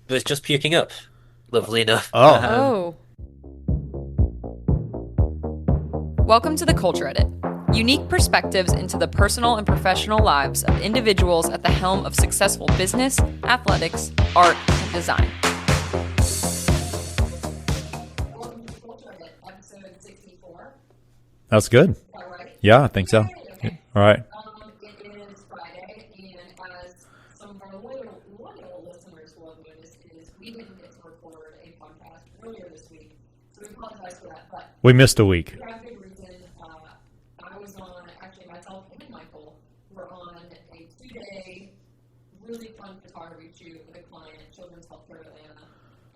was just puking up. Lovely enough. Oh, Oh. Welcome to the Culture Edit. Unique perspectives into the personal and professional lives of individuals at the helm of successful business, athletics, art, and design. Welcome to the Culture Edit, episode 64. that's good. Is that right? Yeah, I think so. Yay, okay. All right. It is Friday, and as some of our loyal listeners will have noticed, is we didn't get to record a podcast earlier this week, so we apologize for that. But We missed a week. for a good reason, I was on, actually myself and Michael were on a 2-day really fun photography shoot with a client, Children's Healthcare Atlanta,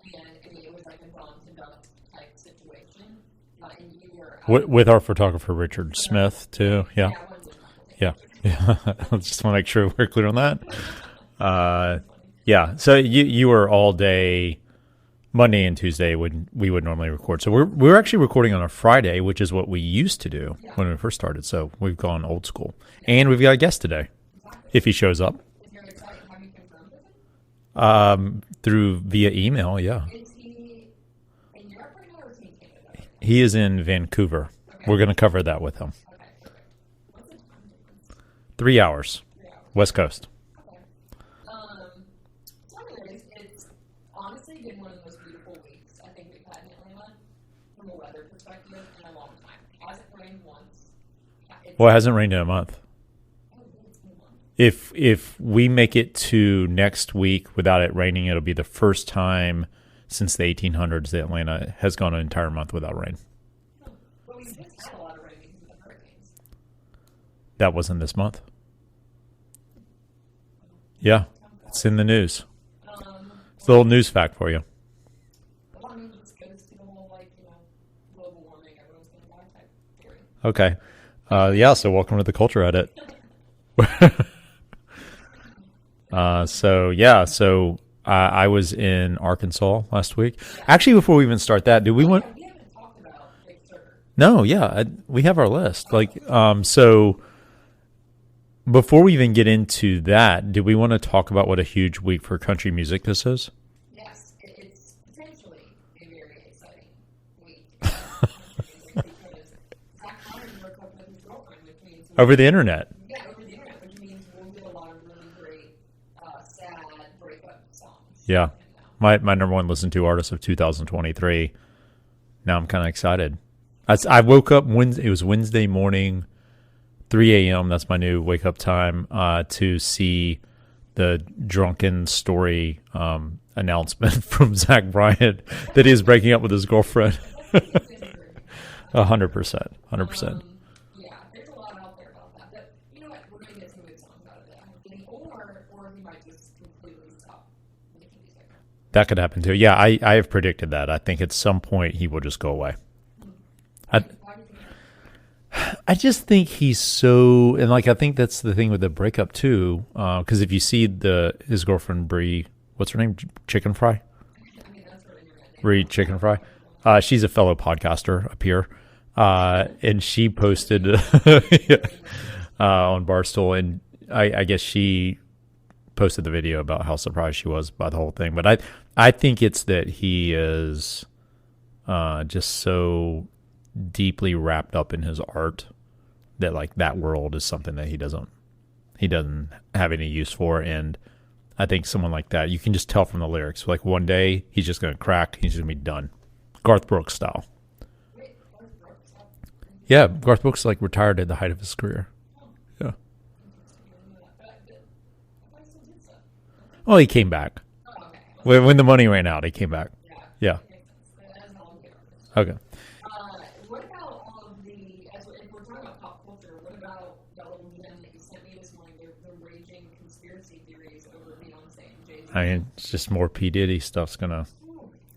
and I mean, it was like a dawn to dusk type situation. And you were With our photographer, Richard Smith, too. Yeah. I wanted to Yeah. Yeah. I just want to make sure we're clear on that. Yeah. So you were all day Monday and Tuesday when we would normally record. So we're actually recording on a Friday, which is what we used to do when we first started. So we've gone old school. And we've got a guest today, if he shows up. Is very exciting. Have you confirmed with him? Through via email, yeah. Is he in Europe right now or is he in Canada right now? He is in Vancouver. We're going to cover that with him. Okay, perfect. What's the time difference? 3 hours, 3 hours. West Coast. Okay. So anyways, it's honestly been one of the most beautiful weeks I think we've had in Atlanta from a weather perspective in a long time. It hasn't rained once. It's, Well, it hasn't rained in a month. it's been one. If we make it to next week without it raining, it'll be the first time since the 1800s that Atlanta has gone an entire month without rain. But we just had a lot of rain because of the hurricanes. That wasn't this month. Yeah, it's in the news. It's a little news fact for you. Well, I mean, it just goes to the whole, like, global warming, everyone's going to die type theory. Okay. Yeah, so welcome to the Culture Edit. So I was in Arkansas last week. Actually, before we even start that, do we want... We haven't talked about Big Sur. No, yeah, we have our list. So before we even get into that, do we want to talk about what a huge week for country music this is? Yes, it's potentially a very exciting week. Because Zach Connors broke up with his girlfriend, which means Over the internet. yeah, over the internet, which means we'll get a lot of really great, sad breakup songs. Yeah. from him now. My number one listened to artist of 2023. Now I'm kind of excited. I woke up it was Wednesday morning, 3 a.m. That's my new wake up time to see the drunken story announcement from Zach Bryan that he is breaking up with his girlfriend. 100%. 100%. Yeah, there's a lot out there about that. But you know what? We're going to get some good songs out of it. I'm thinking, or he might just completely stop making music. That could happen too. Yeah, I have predicted that. I think at some point he will just go away. Why do you think that? I just think he's so, and I think that's the thing with the breakup too. Because if you see his girlfriend Bree, what's her name? Chicken Fry, I mean, that's her internet name. Bree Chicken Fry. She's a fellow podcaster up here, and she posted on Barstool, and I guess she posted the video about how surprised she was by the whole thing. But I think it's that he is just so deeply wrapped up in his art that that world is something that he doesn't have any use for. And I think someone like that, you can just tell from the lyrics, one day he's just going to crack, he's just going to be done. Garth Brooks style. Wait, where's Brooks? Yeah, Garth Brooks retired at the height of his career. Yeah. I still did stuff. Well, he came back. Oh, okay. When the money ran out, he came back. Yeah. Makes sense. That's how I'm getting artist. Okay. What about all of if we're talking about pop culture, what about that little gem that you sent me this morning, the raging conspiracy theories over Beyonce and Jay-Z? I mean, it's just more P. Diddy stuff's going to,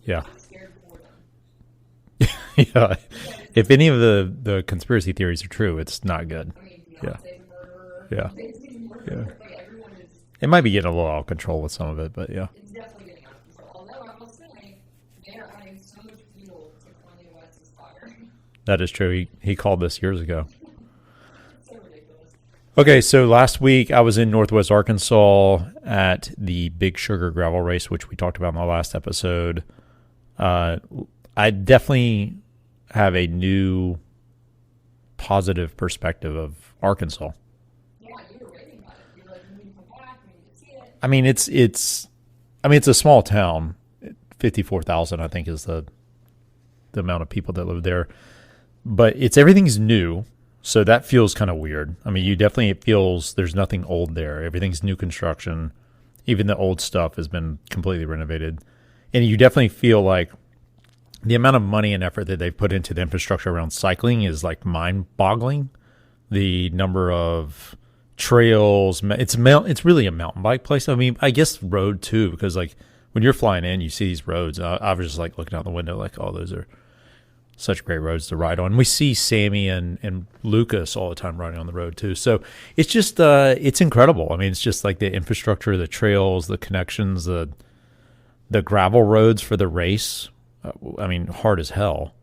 yeah. I'm scared for them. Yeah. If any of the conspiracy theories are true, it's not good. I mean, Yeah. Beyonce's a murderer. Yeah. Jay-Z's a murderer. Like, everyone is, It might be getting a little out of control with some of it, but yeah. it's definitely getting out of control. Although I will say, they are adding so much fuel to Kanye West's fire. That is true. He called this years ago. It's so ridiculous. Okay, so last week I was in Northwest Arkansas at the Big Sugar Gravel Race, which we talked about in the last episode. I definitely have a new positive perspective of Arkansas. Yeah, you were raving about it. You were like, we need to come back, we need to see it. I mean, it's a small town. 54,000, I think, is the amount of people that live there. But everything's new, so that feels kind of weird. I mean, it feels there's nothing old there. Everything's new construction. Even the old stuff has been completely renovated. And you definitely feel like the amount of money and effort that they've put into the infrastructure around cycling is like mind-boggling. The number of trails, it's really a mountain bike place. I mean, I guess road too, because like when you're flying in, you see these roads. I was just like looking out the window, like, oh, those are such great roads to ride on. We see Sammy and Lucas all the time riding on the road too. So it's just it's incredible. I mean, it's just like the infrastructure, the trails, the connections, the gravel roads for the race. I mean, hard as hell,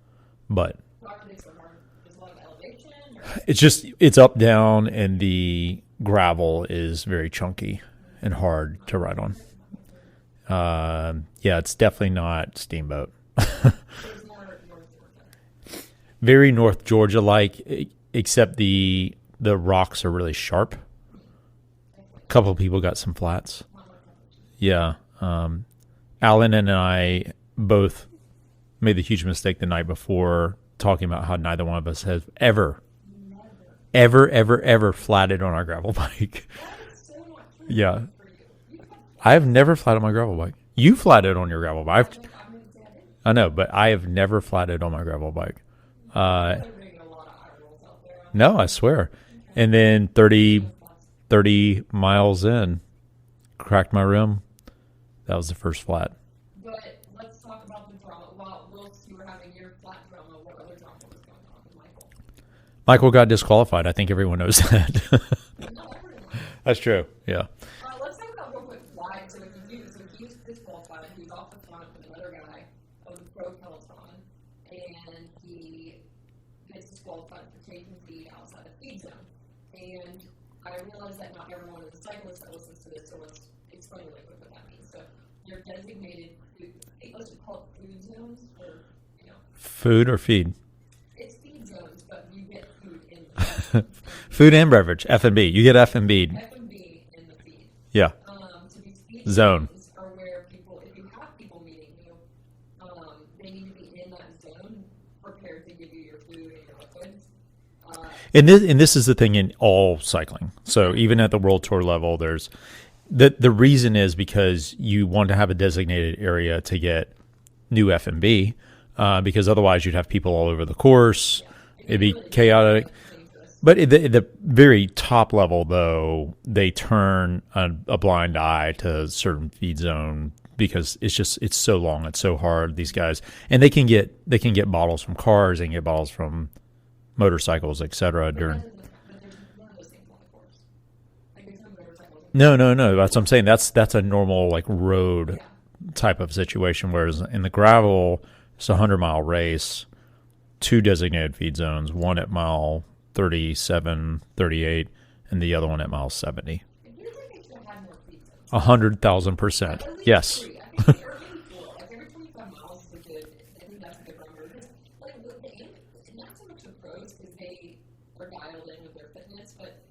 but Why are they so hard? There's a lot of elevation. it's up, down, and the gravel is very chunky and hard to ride on. Yeah, it's definitely not Steamboat. There's more North Georgia. Very North Georgia like, except the rocks are really sharp. A couple of people got some flats. Yeah. Alan and I both made the huge mistake the night before talking about how neither one of us has ever flatted on our gravel bike. So not true Yeah. for you. I have never flatted my gravel bike. You flatted on your gravel bike. I'm going to say I didn't. I know, but I have never flatted on my gravel bike. They're bringing a lot of eye rolls out there. No, I swear. And then 30 miles in, cracked my rim. That was the first flat. But let's talk about the drama. Whilst you were having your flat drama, what other drama was going on with Michael? Michael got disqualified. I think everyone knows that. No, everyone. That's true. Yeah. Let's talk about real quick why. So he was disqualified. He was off the front with another guy of the pro peloton, and he gets disqualified for taking feed outside the feed zone. And I realize that not everyone is a cyclist that listens to this, so let's explain really quick what that means. So your designated food, let's just call it food zones, or Food or feed? it's feed zones, but you get food in the feed. Food and beverage. F&B. You get F&B. F&B in the feed. Yeah. So these feed Zone. zones are where people, if you have people meeting you, they need to be in that zone, prepared to give you your food and your liquids. And this is the thing in all cycling. So even at the World Tour level, there's the reason is because you want to have a designated area to get new F&B, because otherwise you'd have people all over the course. It'd be chaotic. But at the very top level, though, they turn a blind eye to certain feed zone because it's so long, it's so hard. These guys, and they can get bottles from cars, they can get bottles from motorcycles, etc. During. But there's none of those things on the course. Like there's no motorcycles. No. That's what I'm saying. That's a normal like road type of situation. Whereas in the gravel, it's a 100-mile race, 2 designated feed zones, one at mile 37, 38, and the other one at mile 70. If you think they should have had more feed zones. 100,000%. At least Yes. 3. I think or maybe 4. Like every 25 miles is a good. I think that's a good number. Because like not so much the pros because they are dialed in with their fitness, but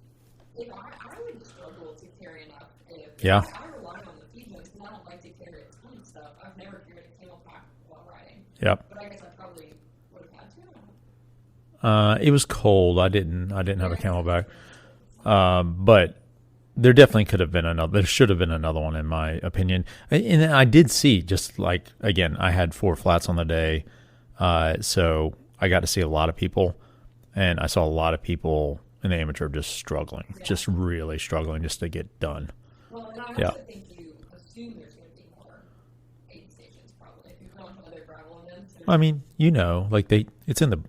if I would struggle to carry enough. If Yeah. I rely on the feed zones because I don't like to carry a ton of stuff. I've never carried a camel pack while riding, Yep. but I guess I probably would have had to. It was cold. I didn't have a Camelback. But there definitely could have been another. There should have been another one, in my opinion. And I did see, just like, again, I had 4 flats on the day, so I got to see a lot of people, and I saw a lot of people in the amateur just struggling, just really struggling just to get done. Well, and I Yeah. also think you assume there's going to be more aid stations probably if you've gone to other gravel events. I mean, like it's in the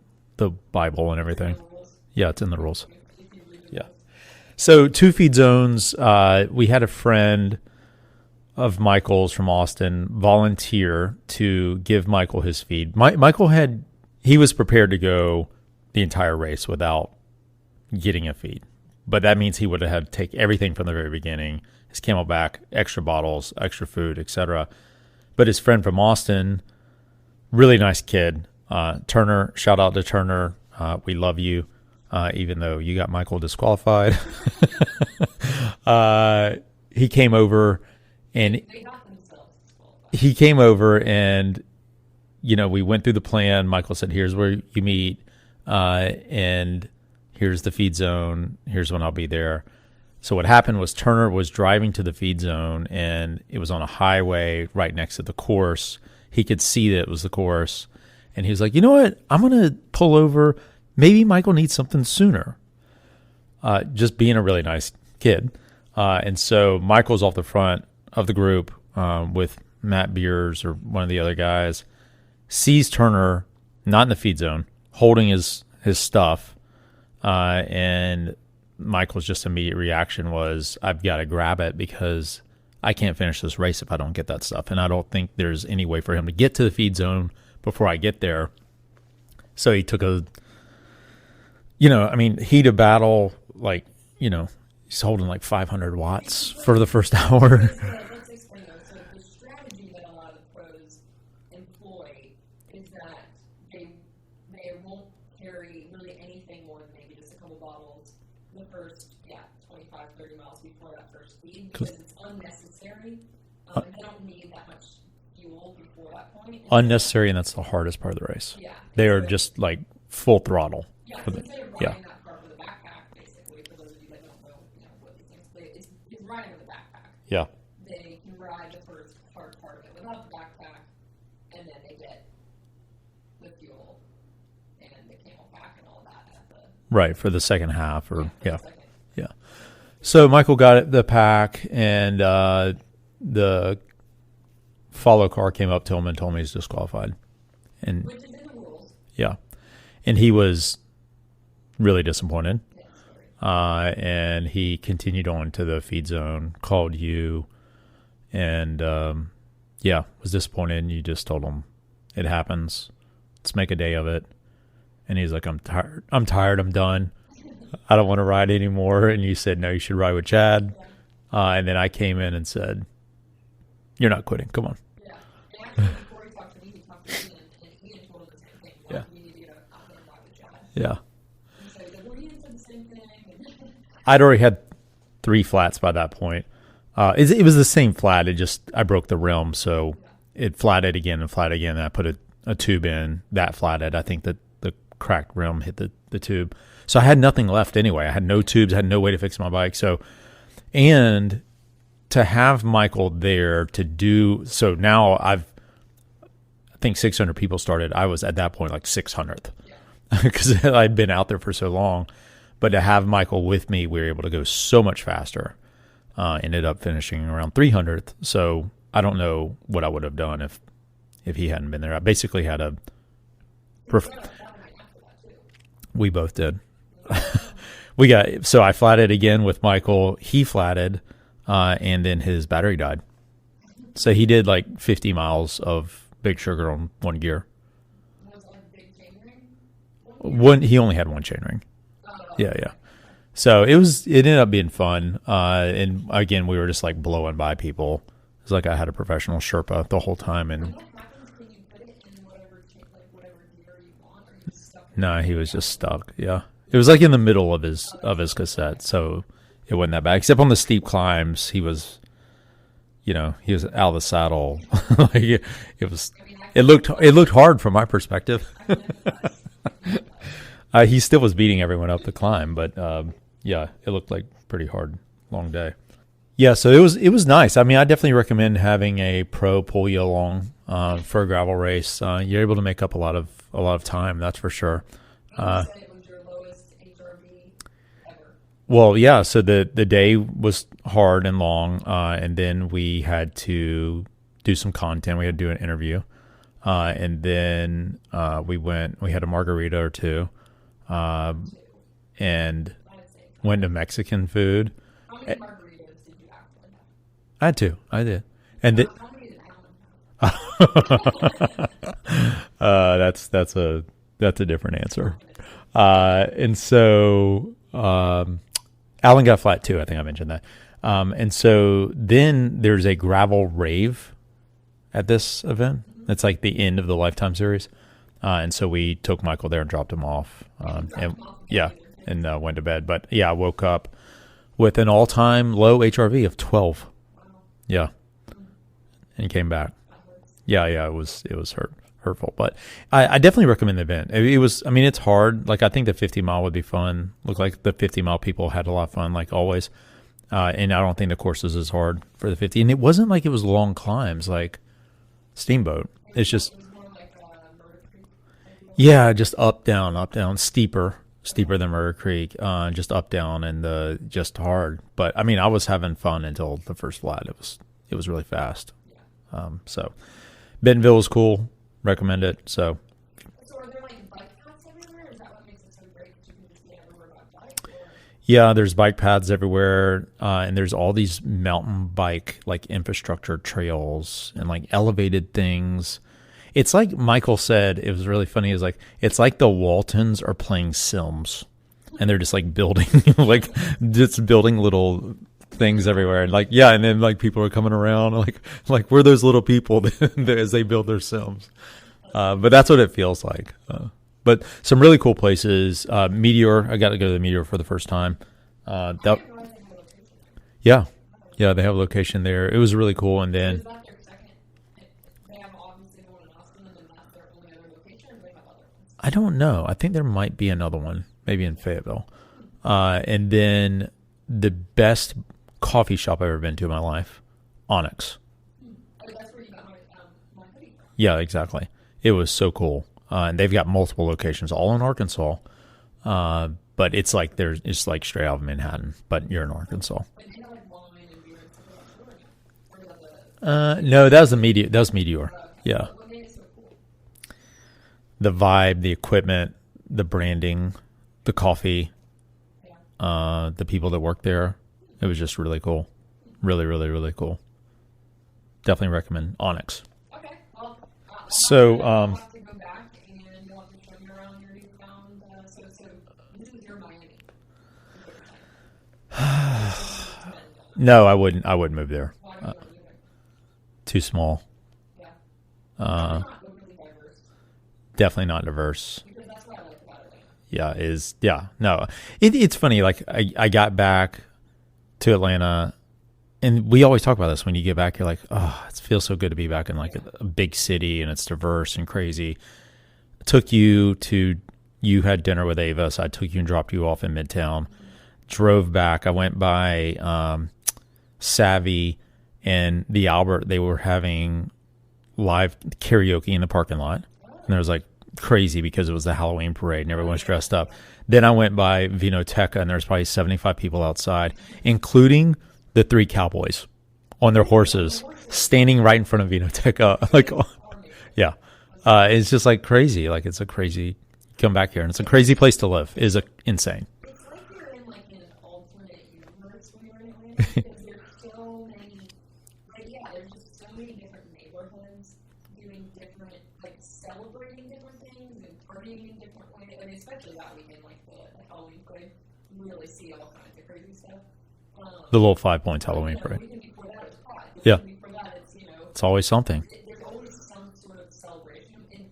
Bible and everything. Yeah, it's in the rules. Yeah. So 2 feed zones. We had a friend of Michael's from Austin volunteer to give Michael his feed. Michael he was prepared to go the entire race without getting a feed, but that means he would have had to take everything from the very beginning, his Camelback, extra bottles, extra food, etc. But his friend from Austin, really nice kid, Turner, shout out to Turner. We love you, even though you got Michael disqualified. He came over and we went through the plan. Michael said, here's where you meet, and here's the feed zone. Here's when I'll be there. So what happened was Turner was driving to the feed zone, and it was on a highway right next to the course. He could see that it was the course, and he was like, you know what? I'm going to pull over. Maybe Michael needs something sooner. Just being a really nice kid. And so Michael's off the front of the group with Matt Beers or one of the other guys, sees Turner not in the feed zone, holding his stuff, and Michael's just immediate reaction was, I've got to grab it because I can't finish this race if I don't get that stuff. And I don't think there's any way for him to get to the feed zone before I get there. So he took heat of battle, he's holding like 500 watts for the first hour. Let's explain though. So the strategy that a lot of pros employ is that they won't carry really anything more than maybe just a couple bottles the first 25, 30 miles before that first speed, because it's unnecessary. And they don't need that much fuel before that point. Unnecessary, and that's the hardest part of the race. Yeah. They are just like full throttle. Yeah, For the, instead of yeah. riding that car with a backpack, basically, for those of you that don't know, what these things, but it's riding with a backpack. Yeah. They can ride the first hard part of it without the backpack, and then they get the fuel and the Camelback and all that at the Right, for the second half, or yeah. second. Yeah. So Michael got the pack, and the follow car came up to him and told me he's disqualified. And Which is in the rules. yeah. And he was really disappointed. Yeah, sorry. And he continued on to the feed zone, called you, and was disappointed. And you just told him, it happens. Let's make a day of it. And he's like, I'm tired. I'm done. I don't want to ride anymore. And you said, no, you should ride with Chad. And then I came in and said, you're not quitting. Come on. Yeah. And actually, before he talked to me, he talked to Ian, and Ian told him the same thing. Yeah. You need to get out there and ride with Chad. Yeah. And so he's like, well, Ian said the same thing. And I'd already had 3 flats by that point. It was the same flat. I broke the rim. So it flatted again and flatted again. And I put a tube in that flatted. I think that the cracked rim hit the tube. So I had nothing left anyway. I had no tubes. I had no way to fix my bike. So, and to have Michael there to do, so now I think 600 people started. I was at that point like 600th because I'd been out there for so long. But to have Michael with me, we were able to go so much faster. Ended up finishing around 300th. So I don't know what I would have done if he hadn't been there. I basically had we both did. So I flatted again with Michael. He flatted, and then his battery died. So he did like 50 miles of Big Sugar on one gear. was it like a big chain ring? He only had one chainring. Yeah. So it ended up being fun. And again, we were just like blowing by people. It was like I had a professional Sherpa the whole time. And What happens when you put it in whatever gear you want? Are you stuck? no, he was just stuck. Yeah. It was like in the middle of his cassette. So it wasn't that bad. Except on the steep climbs, he was out of the saddle. Like it looked hard from my perspective. He still was beating everyone up the climb, but it looked like pretty hard, long day. Yeah, so it was nice. I mean, I definitely recommend having a pro pull you along for a gravel race. You're able to make up a lot of time, that's for sure. You said it was your lowest HRV ever. Well, yeah. So the day was hard and long, and then we had to do some content. We had to do an interview, and then we had a margarita or two. And went to Mexican food. How many margaritas did you actually have? I had two. I did. And How many did Alan have? that's a different answer. And so Alan got flat too. I think I mentioned that. And so then there's a gravel rave at this event. It's like the end of the Lifetime series. And so we took Michael there and dropped him off. And went to bed. But yeah, I woke up with an all-time low HRV of 12. Yeah. And came back. Yeah, it was hurtful. But I definitely recommend the event. It was, I mean, it's hard. Like, I think the 50 mile would be fun. Looked like the 50 mile people had a lot of fun, like always. And I don't think the course is as hard for the 50. And it wasn't like it was long climbs like Steamboat. It's just, yeah, just up, down, steeper than Murder Creek, just up, down, and just hard. But I mean, I was having fun until the first flat. It was really fast. So Bentonville is cool. Recommend it. So are there like bike paths everywhere? Is that what makes it so great that you can just get everywhere by bike? Or? yeah, there's bike paths everywhere, and there's all these mountain bike like infrastructure trails and like elevated things. It's like Michael said, it was really funny. Is like, it's like the Waltons are playing Sims and they're just like building, like just building little things everywhere. And like, yeah. And then like people are coming around like we're those little people as they build their Sims. But that's what it feels like. But some really cool places. Meteor, I got to go to the Meteor for the first time. Yeah, they have a location there. It was really cool. And then, I don't know. I think there might be another one, maybe in Fayetteville. And then the best coffee shop I've ever been to in my life, Onyx. That's where you got my hoodie from. Yeah, exactly. It was so cool. And they've got multiple locations, all in Arkansas. But it's like it's like straight out of Manhattan, but you're in Arkansas. No, that was the Meteor. That was Meteor. Yeah. The vibe, the equipment, the branding, the coffee, the people that work there. It was just really cool. Really, really, really cool. Definitely recommend Onyx. Okay. Well, so, I'll have to go back and you'll have to show me around your newfound. So this is your Miami. No, I wouldn't move there. Why do you want to do it? Too small. Yeah. Uh, Not overly diverse. Definitely not diverse. Because that's what I like about Atlanta. No, it's funny. Like I got back to Atlanta, and we always talk about this. When you get back, you're like, oh, it feels so good to be back in like a big city, and it's diverse and crazy. You had dinner with Ava, so I took you and dropped you off in Midtown. Drove back. I went by Savvy and the Albert. They were having live karaoke in the parking lot, and there was like crazy because it was the Halloween parade and everyone was dressed up. Then I went by Vinoteca, and there's probably 75 people outside, including the 3 cowboys on their horses standing right in front of Vinoteca. Like, yeah, it's just like crazy. Like, it's a crazy, come back here and it's a crazy place to live. It is insane. It's like you're in like an alternate universe when you're in Atlanta because there's so many, like, yeah, there's just so many different neighborhoods doing different, like celebrating different things and partying in different ways. I mean, especially that weekend, like the Halloween parade, you really see all kinds of crazy stuff. The little 5 Points Halloween The parade. weekend before that is Pride. The Yeah. weekend before that it's, It's always something. there's always some sort of celebration. And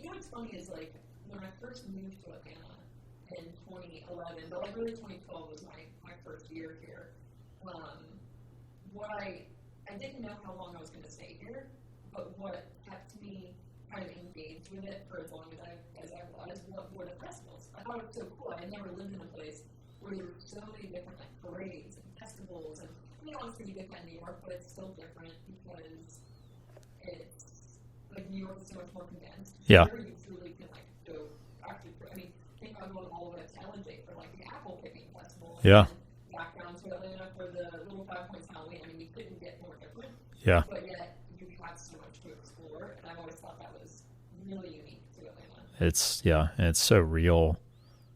what's funny is like when I first moved to Atlanta in 2011, but like really 2012 was my first year here. What I didn't know how long I was going to stay here, but what kept me kind of engaged with it for as long as I was were the festivals. I thought it was so cool. I had never lived in a place where there were so many different like parades and festivals, and I mean obviously you get that in New York, but it's still different because it's like New York is so much more condensed. Yeah. Here you truly can like go actually. I mean, think about going all the way up to LJ for like the apple picking festival. Yeah. And back down to Atlanta for the little 5 Points Halloween. I mean, you couldn't get more different. Yeah. But yet you had so much to explore, and I've always thought that was really unique to Atlanta. And it's so real.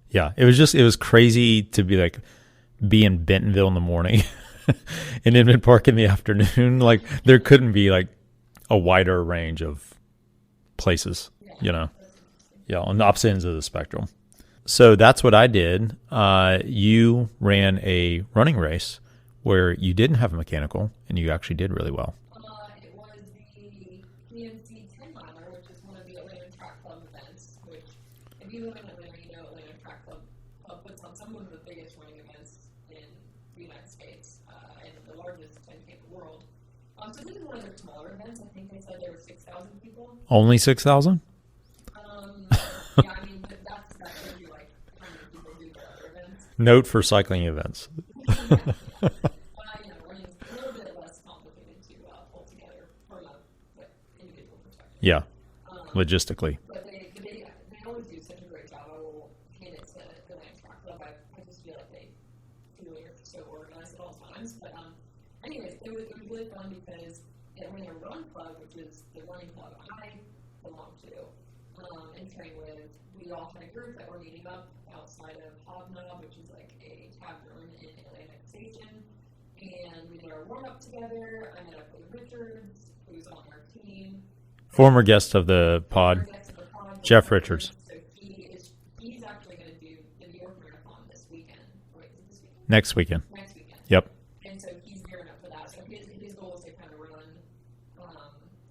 Yeah, it was crazy to be in Bentonville in the morning and Inman Park in the afternoon. Like, there couldn't be like a wider range of places, Yeah, on the opposite ends of the spectrum. So that's what I did. You ran a running race where you didn't have a mechanical, and you actually did really well. It was the PNC 10 miler, which is one of the Atlanta Track Club events, which, if you live in Atlanta, you know Atlanta Track Club puts on some of the biggest running events in the United States and the largest 10K in the world. So this is one of their smaller events. I think they said there were 6,000 people. Only 6,000? Yeah, I mean, that's usually like how many people do their other events. Note for cycling events. Running's a little bit less complicated to pull together from a individual perspective. Yeah, logistically. But they always do such a great job. I will hand it to the Atlanta Track Club. I just feel like they are so organized at all times. But anyways, it was really fun because when a run club, which is the running club I belong to and train with, we all had a group that were meeting up outside of Hobnob, which is like a tavern in Atlantic Station, and we did our warm-up together. I met up with Richards, who's on our team. Former guest of the pod, Jeff Richards. So he's actually going to do the New York Marathon this weekend. Right, is it this weekend? Next weekend. Next weekend. Yep. And so he's gearing up for that. So his goal is to kind of run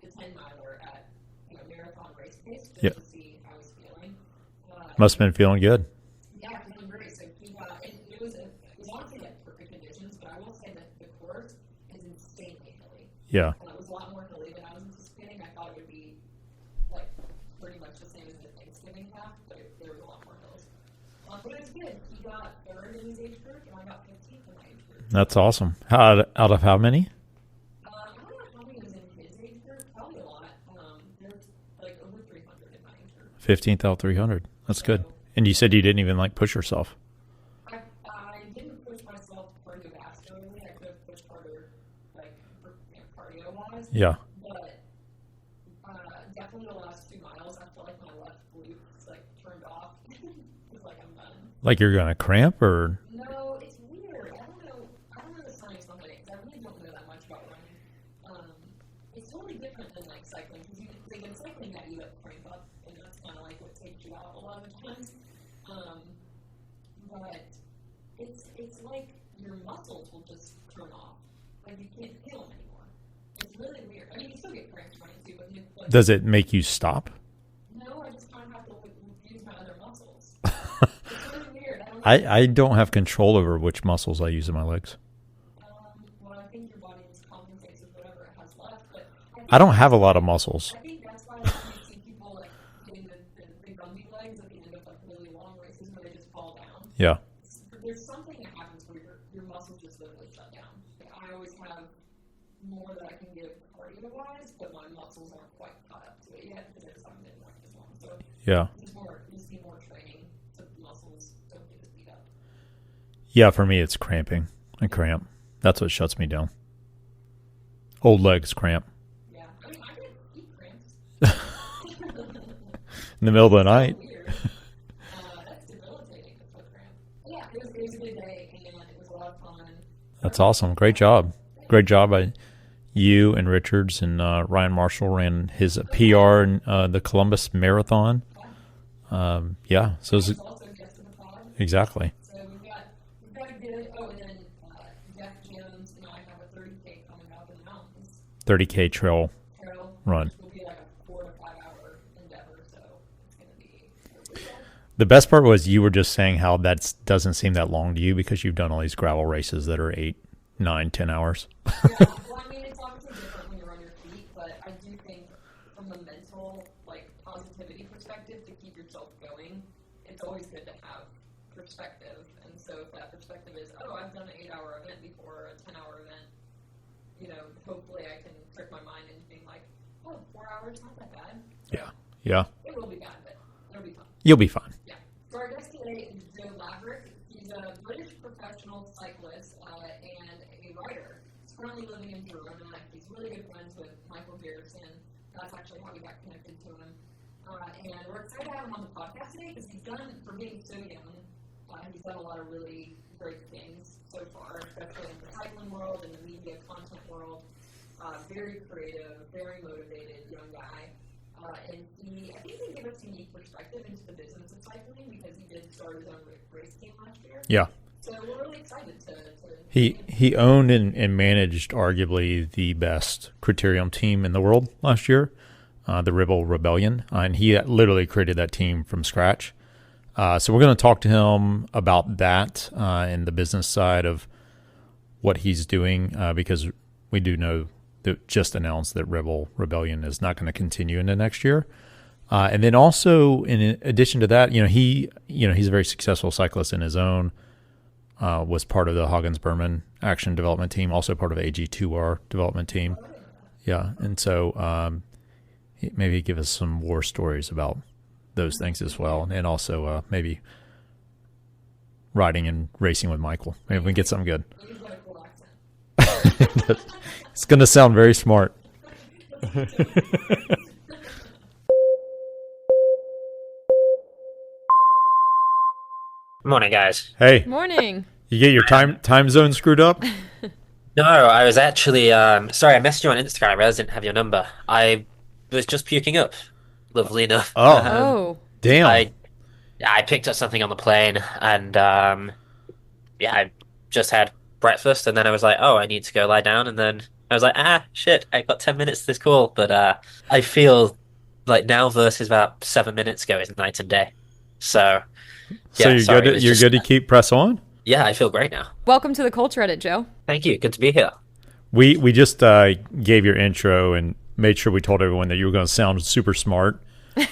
the 10 miler at marathon race pace just to see how he's feeling. Must have been feeling good. Yeah, feeling great. So he got, and it was honestly like perfect conditions, but I will say that the course is insanely hilly. Yeah. It was a lot more hilly than I was anticipating. I thought it would be like pretty much the same as the Thanksgiving half, but there was a lot more hills. But it was good. He got third in his age group, and I got 15th in my age group. That's awesome. Out of how many? I don't know how many was in his age group. Probably a lot. There's like over 300 in my age group. 15th out of 300. That's good. And you said you didn't even push yourself. I didn't push myself cardiovascularly. I could have pushed harder, cardio-wise. Yeah. But definitely the last 2 miles, I felt like my left glute was turned off. It was like I'm done. Like you're gonna cramp or? No, it's weird. I don't know the science behind it because I really don't know that much about running. It's totally different than cycling because in cycling that you cramp up, and that's kind of what takes you out a lot of the times. But it's like your muscles will just turn off. You can't feel them anymore. It's really weird. I mean, you still get cramps running too, but Does it make you stop? no, I just kind of have to use my other muscles. It's really weird. I don't have control over which muscles I use in my legs. Well, I think your body just compensates with whatever it has left. But I don't have a lot of muscles. I think that's why you see people getting the Gumby legs at the end of really long races where they just fall down. Yeah. There's something that happens where your muscles just literally shut down. I always have more that I can give cardio-wise, but my muscles aren't quite caught up to it yet because I just haven't been running as long. So Yeah. you just need more training so the muscles don't get as beat up. Yeah, for me it's cramping. I cramp. That's what shuts me down. Old legs cramp. Yeah, I mean, I get deep cramps. In the middle of the night. Weird. That's debilitating, the foot cramp. Yeah, it was a good day, and it was a lot of fun. That's awesome. Great job. Great job by you and Richards, and Ryan Marshall ran his PR in the Columbus Marathon. Yeah, so It's also guest of the pod. exactly. So we've got a good. Oh, and then Jeff Jones and I have a 30K coming up in the mountains 30K trail trail. run. Which will be like a 4 to 5 hour endeavor. So it's going to be. The best part was you were just saying how that doesn't seem that long to you because you've done all these gravel races that are 8, 9, 10 hours. Yeah, well, I mean, it's obviously different when you're on your feet, but I do think from a mental, positivity perspective, to keep yourself going, it's always good to have perspective. And so if that perspective is, oh, I've done an 8-hour event before, a 10-hour event, hopefully I can trick my mind into being like, oh, 4 hours, not that bad. Yeah. It will be bad, but it'll be fun. You'll be fine. Yeah. So our guest today is Laverick. He's a British professional cyclist and a writer. He's currently living in Verona. He's really good friends with Michael Garrison. That's actually how we got connected to him. And we're excited to have him on the podcast today because he's done, for being so young, he's done a lot of really great things so far, especially in the cycling world and the media content world. Very creative, very motivated young guy. and I think he gave us a unique perspective into the business of cycling because he did start his own race team last year. Yeah. So we're really excited to He owned and managed arguably the best criterium team in the world last year, the Ribble Rebellion, and he literally created that team from scratch. So we're going to talk to him about that and the business side of what he's doing because we do know that just announced that Ribble Rebellion is not going to continue into next year. And then also in addition to that, he's a very successful cyclist in his own. Was part of the Hagens Berman Action Development Team, also part of AG2R development team. Yeah, and so maybe give us some war stories about those things as well, and also maybe riding and racing with Michael. Maybe we can get something good. he's got a cool accent. It's going to sound very smart. Morning, guys. Hey, Morning. you get your time zone screwed up? No, I was actually sorry, I messaged you on Instagram. I realized I didn't have your number. I was just puking up. Lovely enough. Oh, Oh, damn. I picked up something on the plane, and yeah, I just had breakfast, and then I was like, oh, I need to go lie down, and then I was like, shit, I got 10 minutes to this call, but I feel like now versus about 7 minutes ago is night and day. So So yeah, you're sorry, good. it was You're just- good to keep press on. Yeah, I feel great now. welcome to the Culture Edit, Joe. Thank you. Good to be here. We just gave your intro and made sure we told everyone that you were going to sound super smart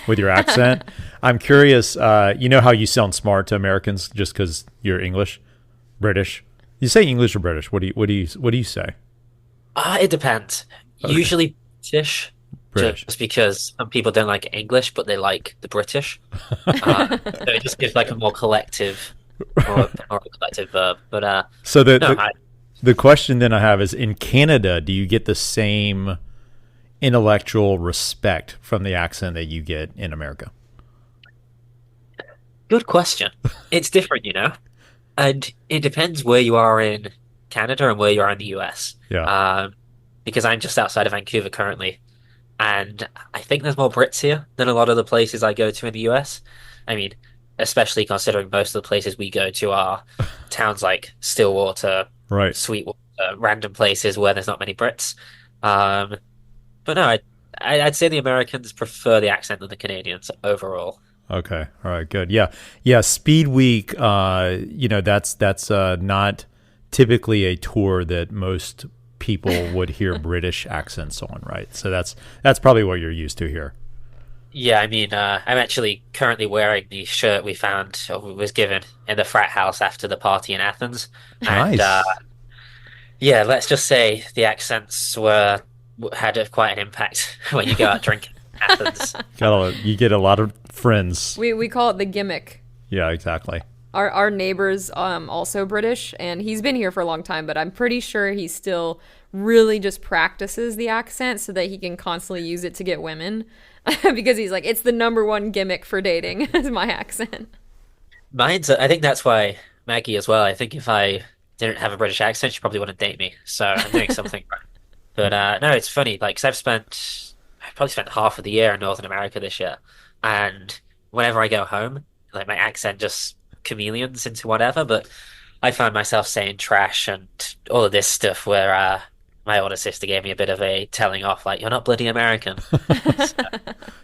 with your accent. I'm curious. You know how you sound smart to Americans just because you're English, British. You say English or British? What do you say? It depends. Okay. Usually British, British. just because some people don't like English, but they like the British. So it just gives like a more collective, more a collective verb. But So no, the question then I have is, in Canada, do you get the same intellectual respect from the accent that you get in America? good question. It's different, and it depends where you are in Canada and where you are in the US. Yeah. Because I'm just outside of Vancouver currently, and I think there's more Brits here than a lot of the places I go to in the US. I mean, especially considering most of the places we go to are towns like Stillwater, Right. Sweetwater, random places where there's not many Brits. But no, I'd say the Americans prefer the accent than the Canadians overall. Okay. All right. Good. Yeah. Yeah. Speed Week. That's not typically a tour that most people would hear British accents on, right? So that's probably what you're used to here. Yeah, I mean, I'm actually currently wearing the shirt we found or was given in the frat house after the party in Athens. And Nice. yeah, let's just say the accents had quite an impact when you go out drinking in Athens. You get a lot of friends. We call it the gimmick. Yeah. Exactly. Our neighbor's also British, and he's been here for a long time, but I'm pretty sure he still really just practices the accent so that he can constantly use it to get women. Because he's like, it's the number one gimmick for dating is my accent. I think that's why Maggie as well. I think if I didn't have a British accent, she probably wouldn't date me. So I'm doing something right. But no, it's funny. Like, 'cause I've probably spent half of the year in Northern America this year, and whenever I go home, like my accent just chameleons into whatever. But I found myself saying trash and all of this stuff where my older sister gave me a bit of a telling off, like, you're not bloody American. So,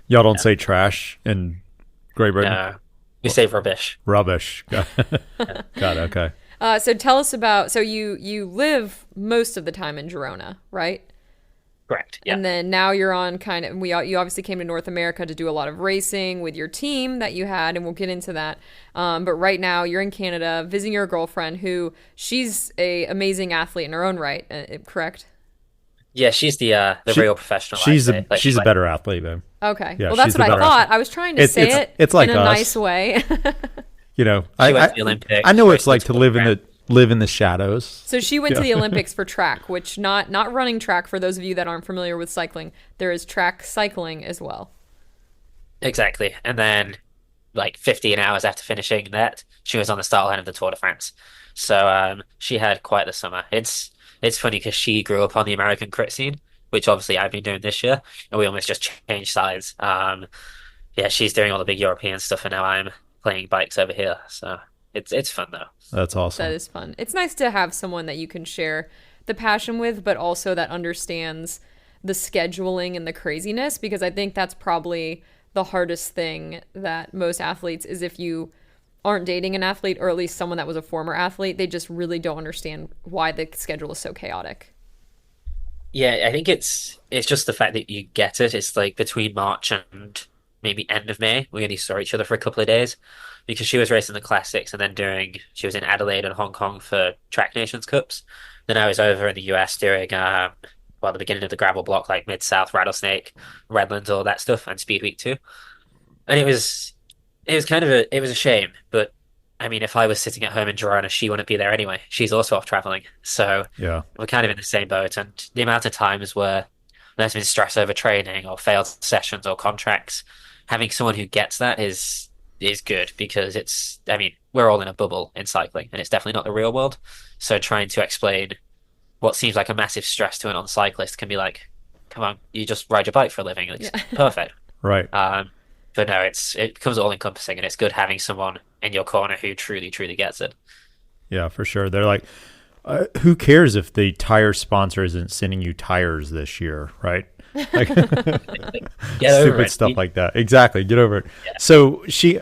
Y'all don't say trash in Great Britain. no, we say rubbish. Rubbish. Got it. Okay. So tell us about, so you live most of the time in Girona, right? Correct. Yeah. And then now you're on kind of, you obviously came to North America to do a lot of racing with your team that you had, and we'll get into that. But right now you're in Canada visiting your girlfriend, who she's a amazing athlete in her own right, correct? Yeah, she's the real professional. She's I'd say. Like, she's a better athlete, though. Okay. Yeah, well, that's she's what the I better thought. athlete. I was trying to It's- say it's- it it's like in a us. nice way. You know, She went to the Olympics. I know what it's raced like to live in the shadows. So she went to the Olympics for track, which not running track for those of you that aren't familiar with cycling. There is track cycling as well. Exactly. And then, like 15 hours after finishing that, she was on the start line of the Tour de France. So she had quite the summer. It's funny because she grew up on the American crit scene, which obviously I've been doing this year, and we almost just changed sides. Yeah, she's doing all the big European stuff, and now I'm playing bikes over here. So it's fun though. That's That awesome. is fun. It's nice to have someone that you can share the passion with, but also that understands the scheduling and the craziness, because I think that's probably the hardest thing that most athletes is if you aren't dating an athlete, or at least someone that was a former athlete, they just really don't understand why the schedule is so chaotic. Yeah, I think it's just the fact that you get it. It's like between March and maybe end of May, we only saw each other for a couple of days because she was racing the classics and then doing she was in Adelaide and Hong Kong for Track Nations Cups. Then I was over in the US doing well the beginning of the gravel block like Mid South, Rattlesnake, Redlands, all that stuff, and Speed Week too. And it was kind of it was a shame, but I mean, if I was sitting at home in Girona, she wouldn't be there anyway. She's also off traveling, so Yeah. we're kind of in the same boat. And the amount of times where there's been stress over training or failed sessions or contracts, having someone who gets that is good because it's. I mean, we're all in a bubble in cycling, and it's definitely not the real world. So trying to explain what seems like a massive stress to an on-cyclist can be like, come on, you just ride your bike for a living. It's Yeah. perfect. Right. But no, it becomes all encompassing, and it's good having someone in your corner who truly, truly gets it. Yeah, for sure. They're like, who cares if the tire sponsor isn't sending you tires this year, right? Like Get over stupid it. stuff like that. Exactly. Get over it. Yeah, So she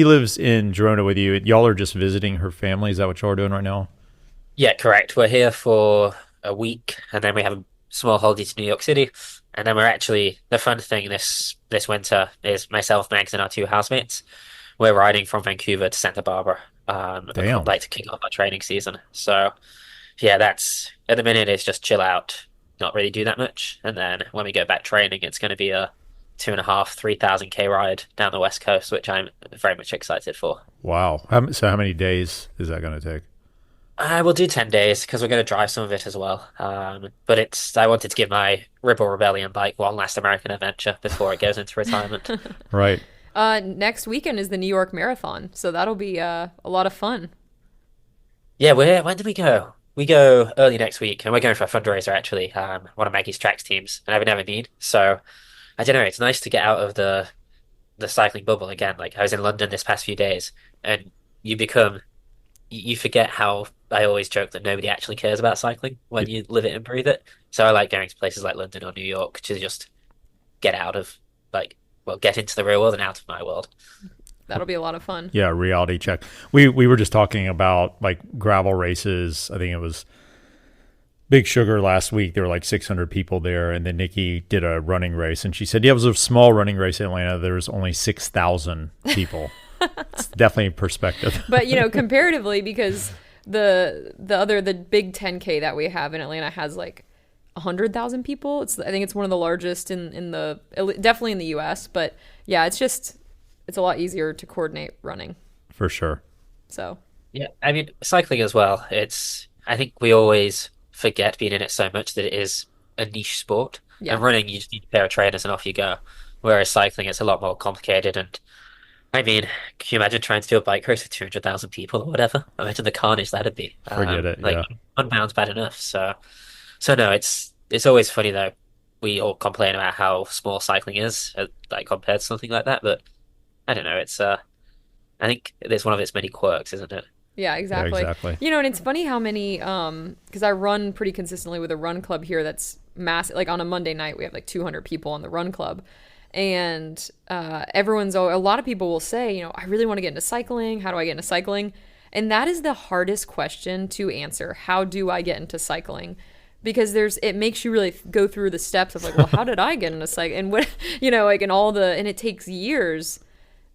lives in Girona with you. Y'all are just visiting her family. Is that what y'all are doing right now? yeah, correct. We're here for a week, and then we have a small holiday to New York City, and then we're actually the fun thing this winter is myself, Mags, and our two housemates. We're riding from Vancouver to Santa Barbara, Damn. like to kick off our training season. So yeah, that's at the minute it's just chill out, not really do that much, and then when we go back training, it's going to be a 2.5, 3,000 K ride down the West Coast, which I'm very much excited for. Wow. So how many days is that going to take? I will do 10 days because we're going to drive some of it as well. But I wanted to give my Ribble Rebellion bike one last American adventure before it goes into retirement. Right. Next weekend is the New York Marathon, so that'll be a lot of fun. Yeah, when do we go? We go early next week, and we're going for a fundraiser actually. One of Maggie's tracks teams, and I've never been. So I don't know. It's nice to get out of the cycling bubble again. Like I was in London this past few days, and you become you forget how I always joke that nobody actually cares about cycling when you live it and breathe it. So I like going to places like London or New York to just get out of like get into the real world and out of my world. That'll be a lot of fun. Yeah, reality check. We were just talking about like gravel races. I think it was Big Sugar last week. There were like 600 people there, and then Nikki did a running race, and she said, "Yeah, it was a small running race in Atlanta. There was only 6,000 people." It's definitely perspective. But comparatively, because the big 10K that we have in Atlanta has like 100,000 people. I think it's one of the largest in the definitely in the U.S. But yeah, it's a lot easier to coordinate running. For sure. So Yeah, I mean cycling as well. It's I think we always forget being in it so much that it is a niche sport. yeah, And running, you just need a pair of trainers and off you go. Whereas cycling, it's a lot more complicated. And I mean, can you imagine trying to do a bike race with 200,000 people or whatever? Imagine the carnage that'd be. Forget it. Like Yeah. one bound's bad enough. So no, it's always funny though. We all complain about how small cycling is, like compared to something like that. But I don't know. I think it's one of its many quirks, isn't it? yeah, Yeah, exactly. exactly. And it's funny how many because I run pretty consistently with a run club here that's massive. Like on a Monday night, we have like 200 people on the run club. And a lot of people will say, I really want to get into cycling. How do I get into cycling? And that is the hardest question to answer. How do I get into cycling? Because it makes you really go through the steps of like, well, how did I get into cycling? And what, like, and it takes years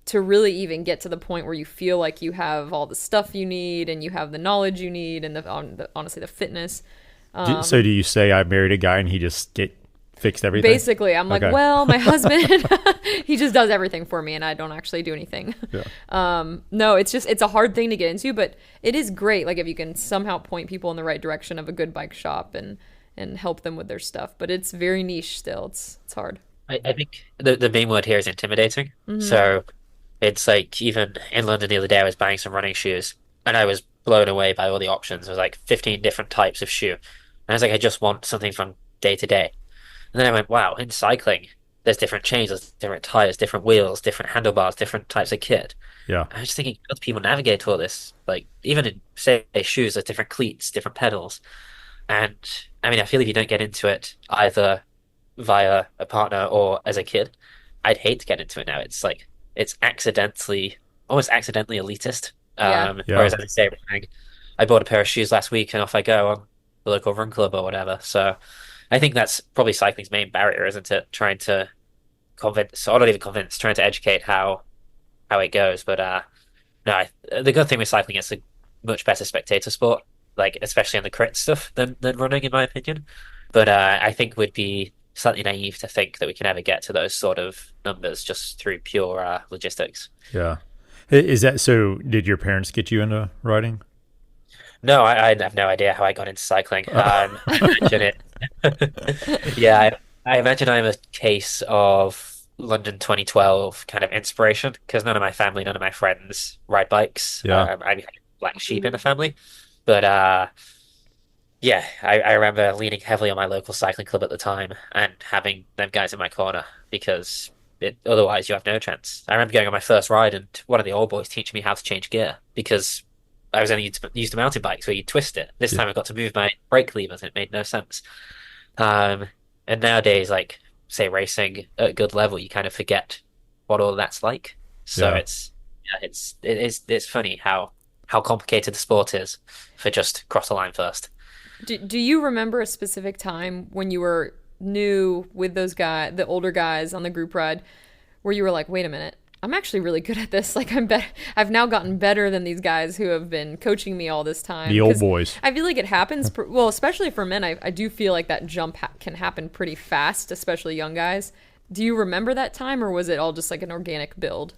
to really even get to the point where you feel like you have all the stuff you need and you have the knowledge you need and honestly, the fitness. So do you say I married a guy and he just fixed everything? Basically, I'm like, Okay. well, my husband, he just does everything for me and I don't actually do anything. Yeah. No, it's a hard thing to get into, but it is great. Like if you can somehow point people in the right direction of a good bike shop and help them with their stuff, but it's very niche still. It's hard. I think the main word here is intimidating. So it's like even in London the other day, I was buying some running shoes and I was blown away by all the options. There was like 15 different types of shoe. And I was like, I just want something from day to day. And then I went, wow, in cycling, there's different chains, there's different tires, different wheels, different handlebars, different types of kit. Yeah. I was just thinking, how do people navigate all this? Like, even in, say, shoes, there's different cleats, different pedals. And I mean, I feel if you don't get into it either via a partner or as a kid, I'd hate to get into it now. It's like, it's accidentally, almost accidentally elitist. Yeah. Yeah. Whereas, as I say, I bought a pair of shoes last week and off I go on the local run club or whatever. So I think that's probably cycling's main barrier, isn't it? Trying to convince, or not even convince, trying to educate how it goes. But no, the good thing with cycling is a much better spectator sport, like especially on the crit stuff than running, in my opinion. But I think we'd be slightly naive to think that we can ever get to those sort of numbers just through pure logistics. Yeah. Is that so? Did your parents get you into riding? No, I have no idea how I got into cycling. I imagine it. Yeah, I imagine I'm a case of London 2012 kind of inspiration because none of my family, none of my friends ride bikes. Yeah. I'm kind of black sheep in the family. But yeah, I remember leaning heavily on my local cycling club at the time and having them guys in my corner because otherwise you have no chance. I remember going on my first ride and one of the old boys teaching me how to change gear because I was only used to mountain bikes where you twist it. This Yeah. time I got to move my brake levers and it made no sense. Um, and nowadays, like say racing at a good level, you kind of forget what all that's like. So Yeah. it's funny how complicated the sport is for just cross the line first. Do you remember a specific time when you were new with those guys, the older guys on the group ride, where you were like, wait a minute, I'm actually really good at this. Like I'm better. I've now gotten better than these guys who have been coaching me all this time. The old 'Cause boys. I feel like it happens. Well, especially for men, I do feel like that jump can happen pretty fast, especially young guys. Do you remember that time, or was it all just like an organic build?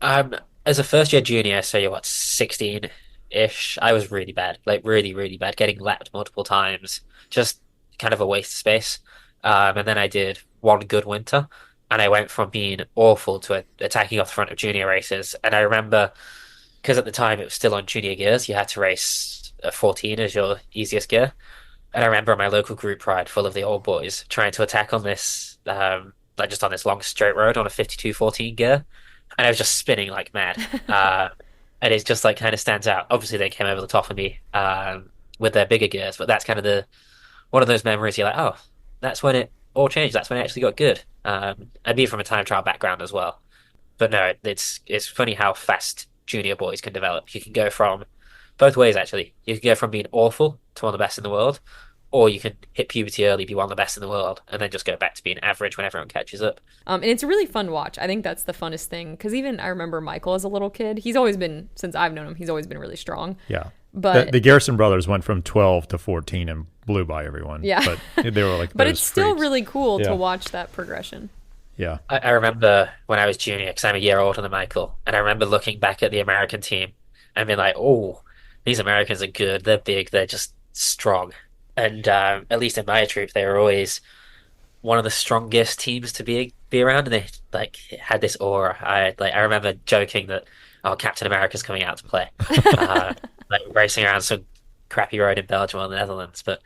As a first year junior, so you're what, 16-ish, I was really bad, like really, really bad, getting lapped multiple times, just kind of a waste of space. And then I did one good winter, and I went from being awful to attacking off the front of junior races. And I remember, because at the time it was still on junior gears, you had to race a 14 as your easiest gear. And I remember my local group ride full of the old boys trying to attack on this, like just on this long straight road on a 52-14 gear. And I was just spinning like mad. And it's just like kind of stands out. Obviously, they came over the top of me with their bigger gears, but that's kind of the one of those memories you're like, oh, that's when it all changed. That's when it actually got good. And being from a time trial background as well. But no, it's funny how fast junior boys can develop. You can go from both ways actually. You can go from being awful to one of the best in the world, or you can hit puberty early, be one of the best in the world, and then just go back to being average when everyone catches up. And it's a really fun watch. I think that's the funnest thing because even I remember Michael as a little kid. He's always been, since I've known him, he's always been really strong. Yeah. But The Garrison brothers went from 12 to 14 and blew by everyone. Yeah. But they were like, but those it's still freaks. really cool Yeah. to watch that progression. Yeah. I remember when I was junior, because I'm a year older than Michael, and I remember looking back at the American team and being like, oh, these Americans are good. They're big. They're just strong. And at least in my troop, they were always one of the strongest teams to be around, and they like had this aura. I remember joking that oh, Captain America's coming out to play, uh, like racing around some crappy road in Belgium or the Netherlands. But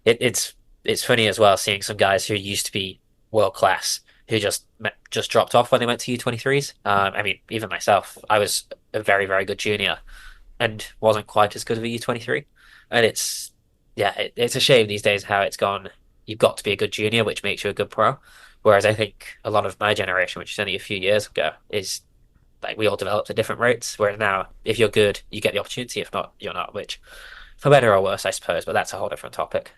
it's funny as well seeing some guys who used to be world class who just dropped off when they went to U23s. I mean, even myself, I was a very very good junior and wasn't quite as good of a U23, and it's a shame these days how it's gone. You've got to be a good junior, which makes you a good pro. Whereas I think a lot of my generation, which is only a few years ago, is like we all developed at different rates. Whereas now, if you're good, you get the opportunity. If not, you're not. Which, for better or worse, I suppose. But that's a whole different topic.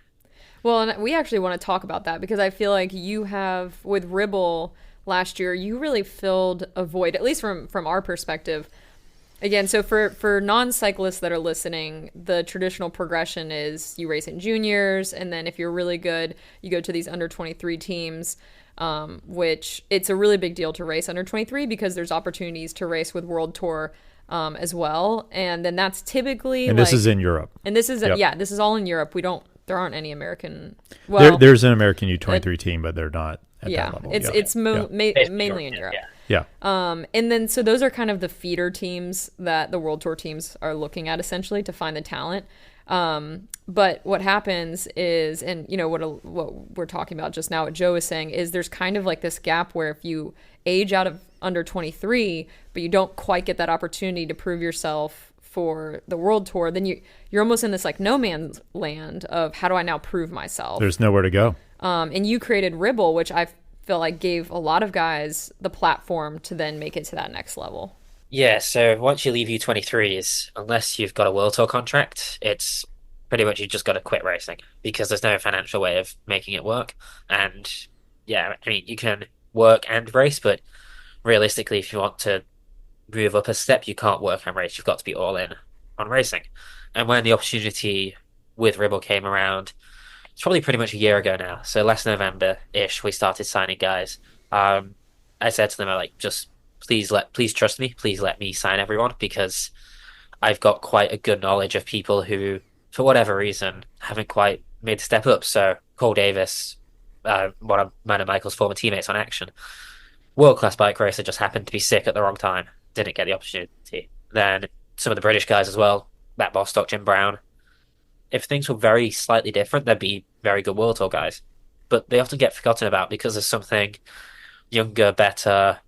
Well, and we actually want to talk about that because I feel like you have, with Ribble last year, you really filled a void, at least from our perspective. Again, so for non-cyclists that are listening, the traditional progression is you race in juniors, and then if you're really good, you go to these under 23 teams, which it's a really big deal to race under 23 because there's opportunities to race with World Tour as well. And then that's typically And this is in Europe. and this is Yep. yeah, this is all in Europe. There aren't any American. Well, There's an American U23 team, but they're not at yeah, that level. it's Yeah. it's Yeah. Basically, mainly in Europe. yeah. Yeah. And then so those are kind of the feeder teams that the World Tour teams are looking at essentially to find the talent. But what happens is, and you know what we're talking about just now, what Joe is saying is there's kind of like this gap where if you age out of under 23, but you don't quite get that opportunity to prove yourself for the world tour, then you're almost in this like no man's land of how do I now prove myself? There's nowhere to go. And you created Ribble, which I feel like gave a lot of guys the platform to then make it to that next level. Yeah, so once you leave U23s, unless you've got a World Tour contract, it's pretty much you just got to quit racing because there's no financial way of making it work. And yeah, I mean, you can work and race, but realistically, if you want to move up a step, you can't work and race. You've got to be all in on racing. And when the opportunity with Ribble came around, it's probably pretty much a year ago now. So last November-ish, we started signing guys. I said to them, I like, just please trust me. Please let me sign everyone because I've got quite a good knowledge of people who, for whatever reason, haven't quite made the step up. So Cole Davis, one of mine and Michael's former teammates on Action, world-class bike racer, just happened to be sick at the wrong time. Didn't get the opportunity. Then some of the British guys as well, Matt Bostock, Jim Brown. If things were very slightly different, they'd be very good World Tour guys. But they often get forgotten about because there's something younger, better,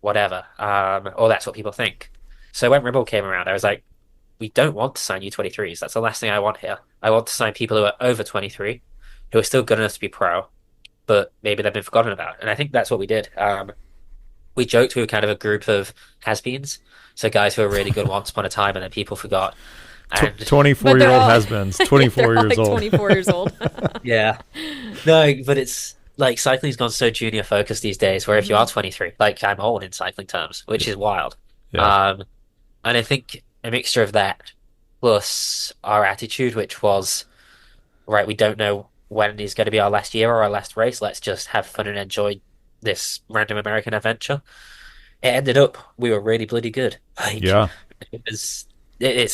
whatever. Or that's what people think. So when Ribble came around, I was like, we don't want to sign U23s. That's the last thing I want here. I want to sign people who are over 23, who are still good enough to be pro, but maybe they've been forgotten about. And I think that's what we did. We joked we were kind of a group of has-beens. So guys who were really good once upon a time and then people forgot. And 24-year-old has-beens, 24 they're years like old. 24 years old. yeah. No, but it's like cycling's gone so junior focused these days where if you are 23, like I'm old in cycling terms, which is wild. Yeah. And I think a mixture of that plus our attitude, which was, right, we don't know when is going to be our last year or our last race. Let's just have fun and enjoy this random American adventure. It ended up we were really bloody good. Like Yeah. it's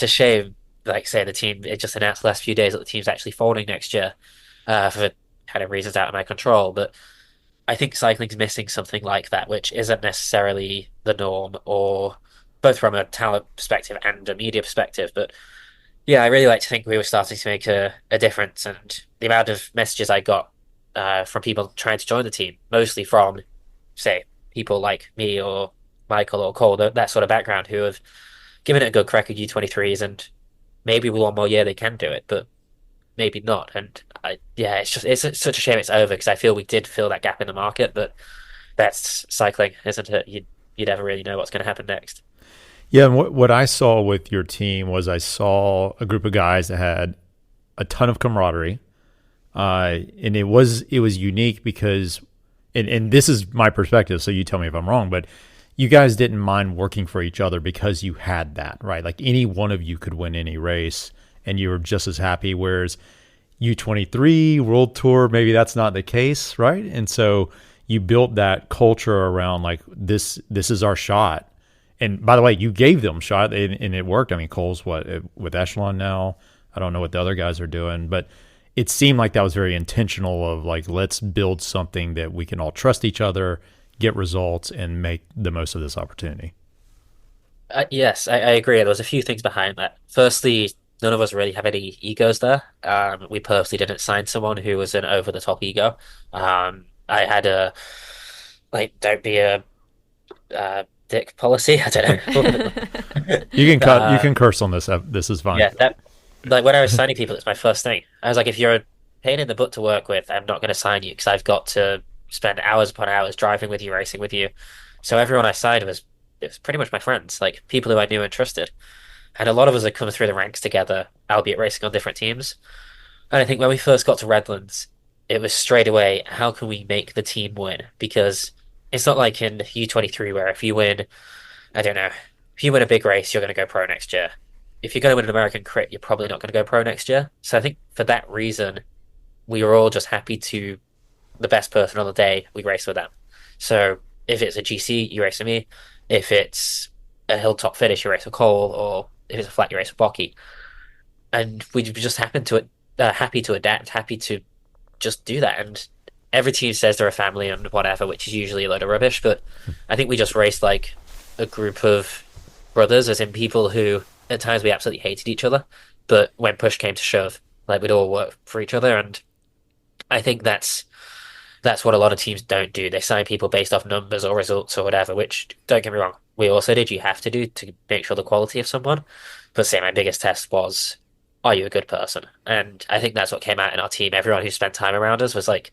a shame, like say the team it just announced the last few days that the team's actually folding next year, for kind of reasons out of my control. But I think cycling's missing something like that, which isn't necessarily the norm, or both from a talent perspective and a media perspective. But yeah, I really like to think we were starting to make a difference, and the amount of messages I got from people trying to join the team, mostly from, say, people like me or Michael or Cole, that sort of background, who have given it a good crack at U23s, and maybe with one more year they can do it, but maybe not. And yeah, it's such a shame it's over because I feel we did fill that gap in the market, but that's cycling, isn't it? You never really know what's going to happen next. Yeah, and what I saw with your team was I saw a group of guys that had a ton of camaraderie, and it was unique because, and this is my perspective, so you tell me if I'm wrong, but you guys didn't mind working for each other because you had that, right? Like any one of you could win any race, and you were just as happy. Whereas U23 World Tour, maybe that's not the case, right? And so you built that culture around like this is our shot. And by the way, you gave them a shot, and it worked. I mean, Cole's with Echelon now. I don't know what the other guys are doing, but it seemed like that was very intentional of like, let's build something that we can all trust each other, get results, and make the most of this opportunity. Yes, I agree. There was a few things behind that. Firstly, none of us really have any egos there. We purposely didn't sign someone who was an over-the-top ego. I had a, like, don't be a dick policy. I don't know. You can cut. You can curse on this. This is fine. Yeah, that like when I was signing people, it's my first thing. I was like, if you're a pain in the butt to work with, I'm not going to sign you because I've got to spend hours upon hours driving with you, racing with you. So everyone I signed was pretty much my friends, like people who I knew and trusted. And a lot of us had come through the ranks together, albeit racing on different teams. And I think when we first got to Redlands, it was straight away, how can we make the team win? Because it's not like in U23 where if you win, I don't know, if you win a big race, you're going to go pro next year. If you're going to win an American crit, you're probably not going to go pro next year. So I think for that reason, we were all just happy to, the best person on the day, we race with them. So if it's a GC, you race with me. If it's a hilltop finish, you race with Cole, or if it's a flat, you race with Bocky. And we just happen to happy to adapt, happy to just do that. And every team says they're a family and whatever, which is usually a load of rubbish. But I think we just raced like a group of brothers, as in people who at times we absolutely hated each other, but when push came to shove, like we'd all work for each other, and I think that's what a lot of teams don't do. They sign people based off numbers or results or whatever, which don't get me wrong, we also did. You have to do to make sure the quality of someone. But say my biggest test was, are you a good person? And I think that's what came out in our team. Everyone who spent time around us was like,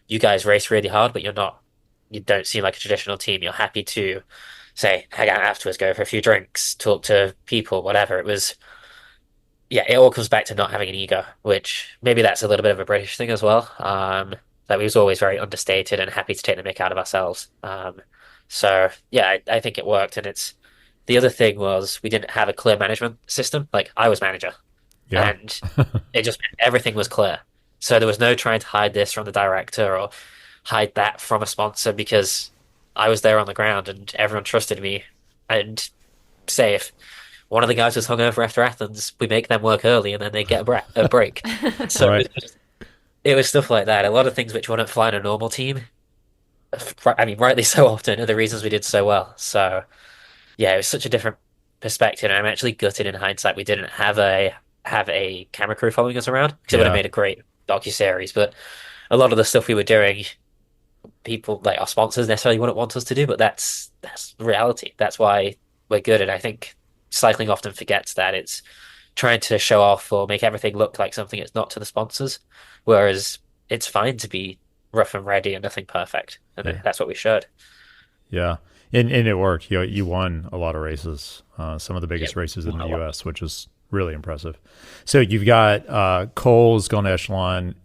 you guys race really hard, but you don't seem like a traditional team. You're happy to say, hang out afterwards, go for a few drinks, talk to people, whatever. Yeah, it all comes back to not having an ego, which maybe that's a little bit of a British thing as well. That we was always very understated and happy to take the mick out of ourselves. So yeah, I think it worked. And it's the other thing was we didn't have a clear management system. Like I was manager, Yeah. and it just everything was clear. So there was no trying to hide this from the director or hide that from a sponsor because I was there on the ground and everyone trusted me. And say if one of the guys was hungover after Athens, we make them work early and then they get a break. So Right. it was stuff like that. A lot of things which wouldn't fly in a normal team. I mean, rightly so often are the reasons we did so well. So yeah, it was such a different perspective. And I'm actually gutted in hindsight we didn't have a camera crew following us around because it would have Yeah. made a great docu-series. But a lot of the stuff we were doing, people like our sponsors necessarily wouldn't want us to do, but that's reality. That's why we're good. And I think cycling often forgets that it's trying to show off or make everything look like something it's not to the sponsors, whereas it's fine to be rough and ready and nothing perfect, and Yeah. that's what we showed. Yeah. And it worked. You won a lot of races, some of the Yeah, biggest races in the well, U.S., which is really impressive. So you've got Cole's going to Echelon.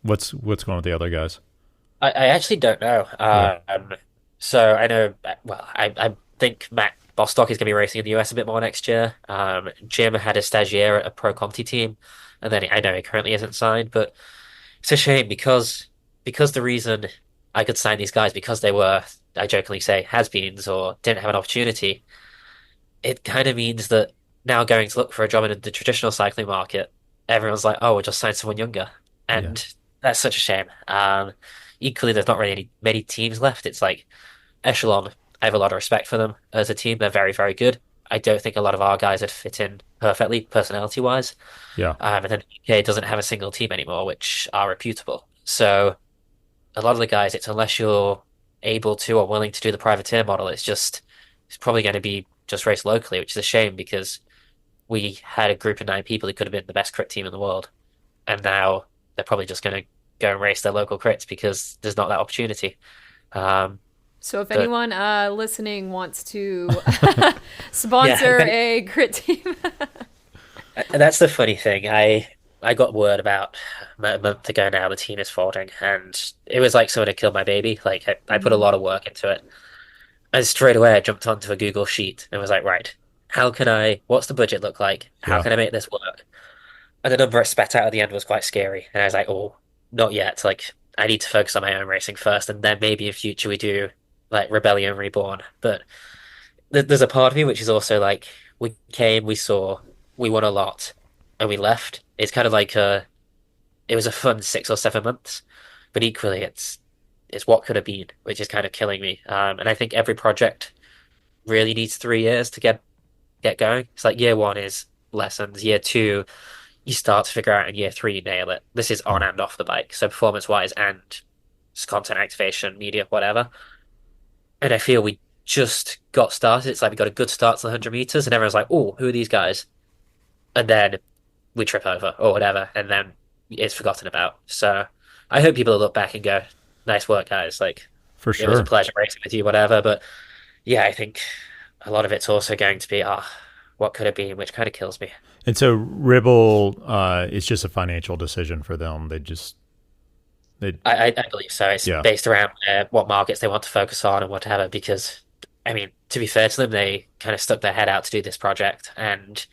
What's going with the other guys? I actually don't know. Okay. So I know. Well, I think Matt Bostock is going to be racing in the US a bit more next year. Jim had a stagiaire at a Pro Conti team, and then I know he currently isn't signed, but it's a shame because the reason I could sign these guys because they were, I jokingly say, has-beens or didn't have an opportunity. It kind of means that now going to look for a job in the traditional cycling market, everyone's like, oh, we'll just sign someone younger. Yeah. And that's such a shame. Equally, there's not really many teams left. It's like Echelon, I have a lot of respect for them as a team. They're very, very good. I don't think a lot of our guys would fit in perfectly, personality-wise. Yeah. And then the UK doesn't have a single team anymore, which are reputable. So a lot of the guys, it's unless you're able to or willing to do the privateer model, it's probably going to be just race locally, which is a shame because we had a group of 9 people who could have been the best crit team in the world, and now they're probably just going to go and race their local crits because there's not that opportunity. Um, So if but anyone listening wants to yeah, sponsor a crit team, and that's the funny thing. I got word about a month ago now the team is folding, and it was like someone had killed my baby. Like I put a lot of work into it. And straight away, I jumped onto a Google sheet and was like, right, what's the budget look like? How Yeah. can I make this work? And the number it spat out at the end was quite scary. And I was like, oh, not yet. Like, I need to focus on my own racing first. And then maybe in future we do like Rebellion Reborn. But there's a part of me which is also like, we came, we saw, we won a lot, and we left. It's kind of like it was a fun 6 or 7 months. But equally, it's what could have been, which is kind of killing me. And I think every project really needs 3 years to get going. It's like year one is lessons, year two you start to figure out, and year three you nail it. This is on Mm. and off the bike, so performance wise and content activation, media, whatever. And I feel we just got started. It's like we got a good start to the 100 meters, and everyone's like, "Oh, who are these guys?" And then we trip over or whatever, and then it's forgotten about. So I hope people look back and go, "Nice work, guys!" Like For it was a sure. pleasure racing with you, whatever. But yeah, I think a lot of it's also going to be, what could it be, which kind of kills me. And so Ribble, it's just a financial decision for them. They, I believe so. It's yeah. based around what markets they want to focus on and whatever. Because, I mean, to be fair to them, they kind of stuck their head out to do this project, and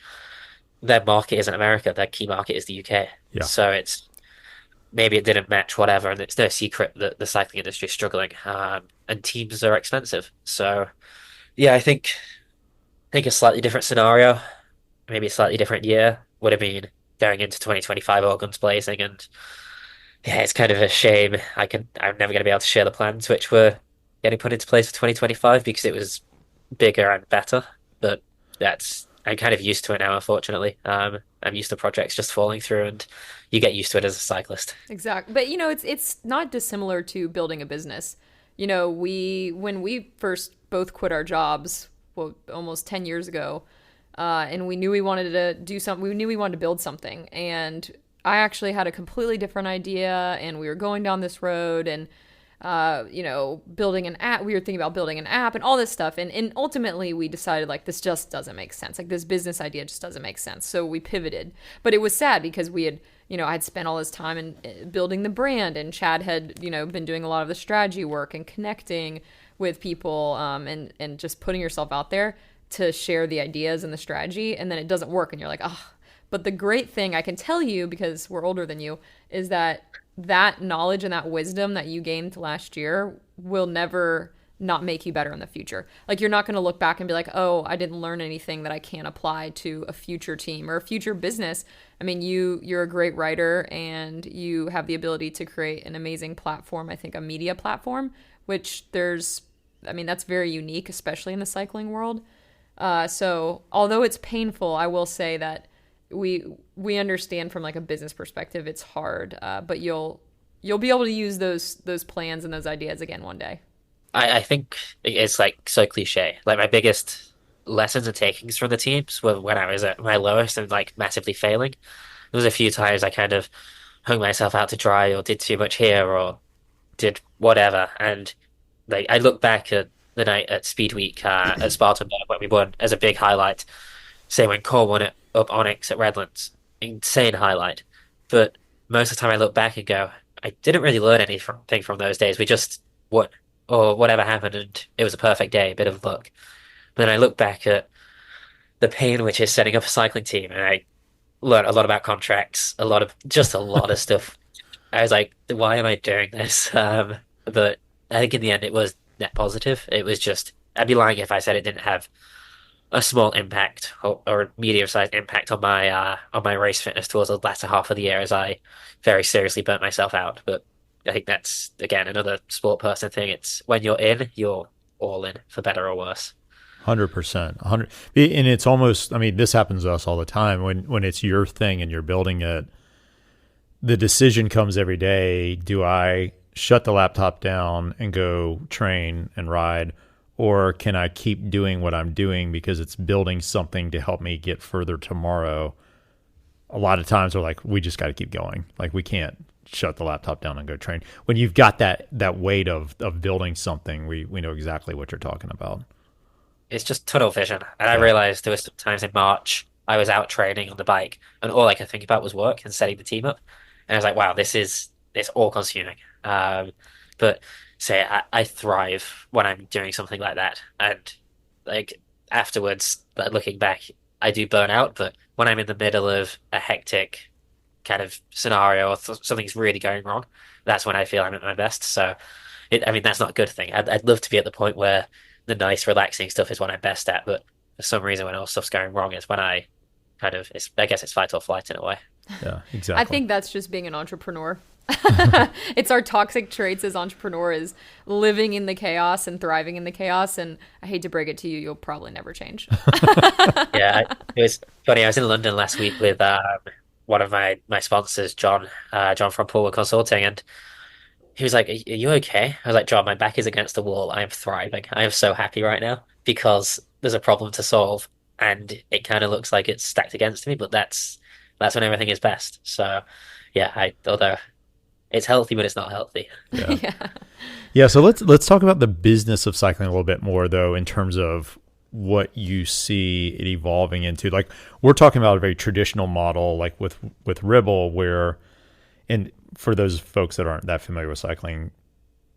their market isn't America. Their key market is the UK. Yeah. So it's maybe it didn't match whatever, and it's no secret that the cycling industry is struggling, and teams are expensive. So yeah, I think a slightly different scenario, maybe a slightly different year would have been going into 2025 all guns blazing, and yeah, it's kind of a shame. I'm never going to be able to share the plans which were getting put into place for 2025 because it was bigger and better. But that's I'm kind of used to it now, unfortunately. I'm used to projects just falling through, and you get used to it as a cyclist. Exactly. But it's not dissimilar to building a business. We when we first both quit our jobs, well, almost 10 years ago, and we knew we wanted to do something. We knew we wanted to build something, and I actually had a completely different idea, and we were going down this road, and building an app. We were thinking about building an app and all this stuff. And ultimately we decided like, this just doesn't make sense. Like this business idea just doesn't make sense. So we pivoted, but it was sad because we had, I'd spent all this time in building the brand, and Chad had, been doing a lot of the strategy work and connecting with people, and just putting yourself out there to share the ideas and the strategy. And then it doesn't work. And you're like, oh, but the great thing I can tell you, because we're older than you, is that knowledge and that wisdom that you gained last year will never not make you better in the future. Like you're not going to look back and be like, oh, I didn't learn anything that I can't apply to a future team or a future business. I mean, you're a great writer, and you have the ability to create an amazing platform. I think a media platform, which that's very unique, especially in the cycling world. So although it's painful, I will say that we understand from like a business perspective it's hard, but you'll be able to use those plans and those ideas again one day. I think it's like so cliche. Like my biggest lessons and takings from the teams were when I was at my lowest and like massively failing. There was a few times I kind of hung myself out to dry or did too much here or did whatever. And like I look back at the night at Speed Week at Spartanburg when we won as a big highlight. Say when Cole won it up Onyx at Redlands, insane highlight. But most of the time I look back and go, I didn't really learn anything from those days. We just won or whatever happened, and it was a perfect day, a bit of luck. But then I look back at the pain which is setting up a cycling team, and I learned a lot about contracts, a lot of stuff. I was like, why am I doing this? But I think in the end it was net positive. It was just I'd be lying if I said it didn't have a small impact or a medium-sized impact on my race fitness towards the latter half of the year as I very seriously burnt myself out. But I think that's again another sport person thing. It's when you're in, you're all in for better or worse. 100%. 100. And it's almost, I mean, this happens to us all the time when it's your thing and you're building it. The decision comes every day. Do I shut the laptop down and go train and ride? Or can I keep doing what I'm doing because it's building something to help me get further tomorrow? A lot of times we're like, we just got to keep going. Like we can't shut the laptop down and go train. When you've got that weight of building something, we know exactly what you're talking about. It's just tunnel vision. And I realized there were some times in March I was out training on the bike and all I could think about was work and setting the team up. And I was like, wow, it's all consuming. But say I thrive when I'm doing something like that. And like afterwards, like, looking back, I do burn out. But when I'm in the middle of a hectic kind of scenario or something's really going wrong, that's when I feel I'm at my best. So, that's not a good thing. I'd love to be at the point where the nice, relaxing stuff is what I'm best at. But for some reason, when all stuff's going wrong, is when I I guess it's fight or flight in a way. Yeah, exactly. I think that's just being an entrepreneur. It's our toxic traits as entrepreneurs, living in the chaos and thriving in the chaos. And I hate to break it to you, you'll probably never change. Yeah, it was funny. I was in London last week with one of my sponsors, John from Poolwood Consulting, and he was like, "Are you okay?" I was like, "John, my back is against the wall. I am thriving. I am so happy right now because there's a problem to solve, and it kind of looks like it's stacked against me, but that's when everything is best." So, yeah, although it's healthy, but it's not healthy. Yeah. Yeah. Yeah. So let's talk about the business of cycling a little bit more, though, in terms of what you see it evolving into. Like we're talking about a very traditional model, like with Ribble, where, and for those folks that aren't that familiar with cycling,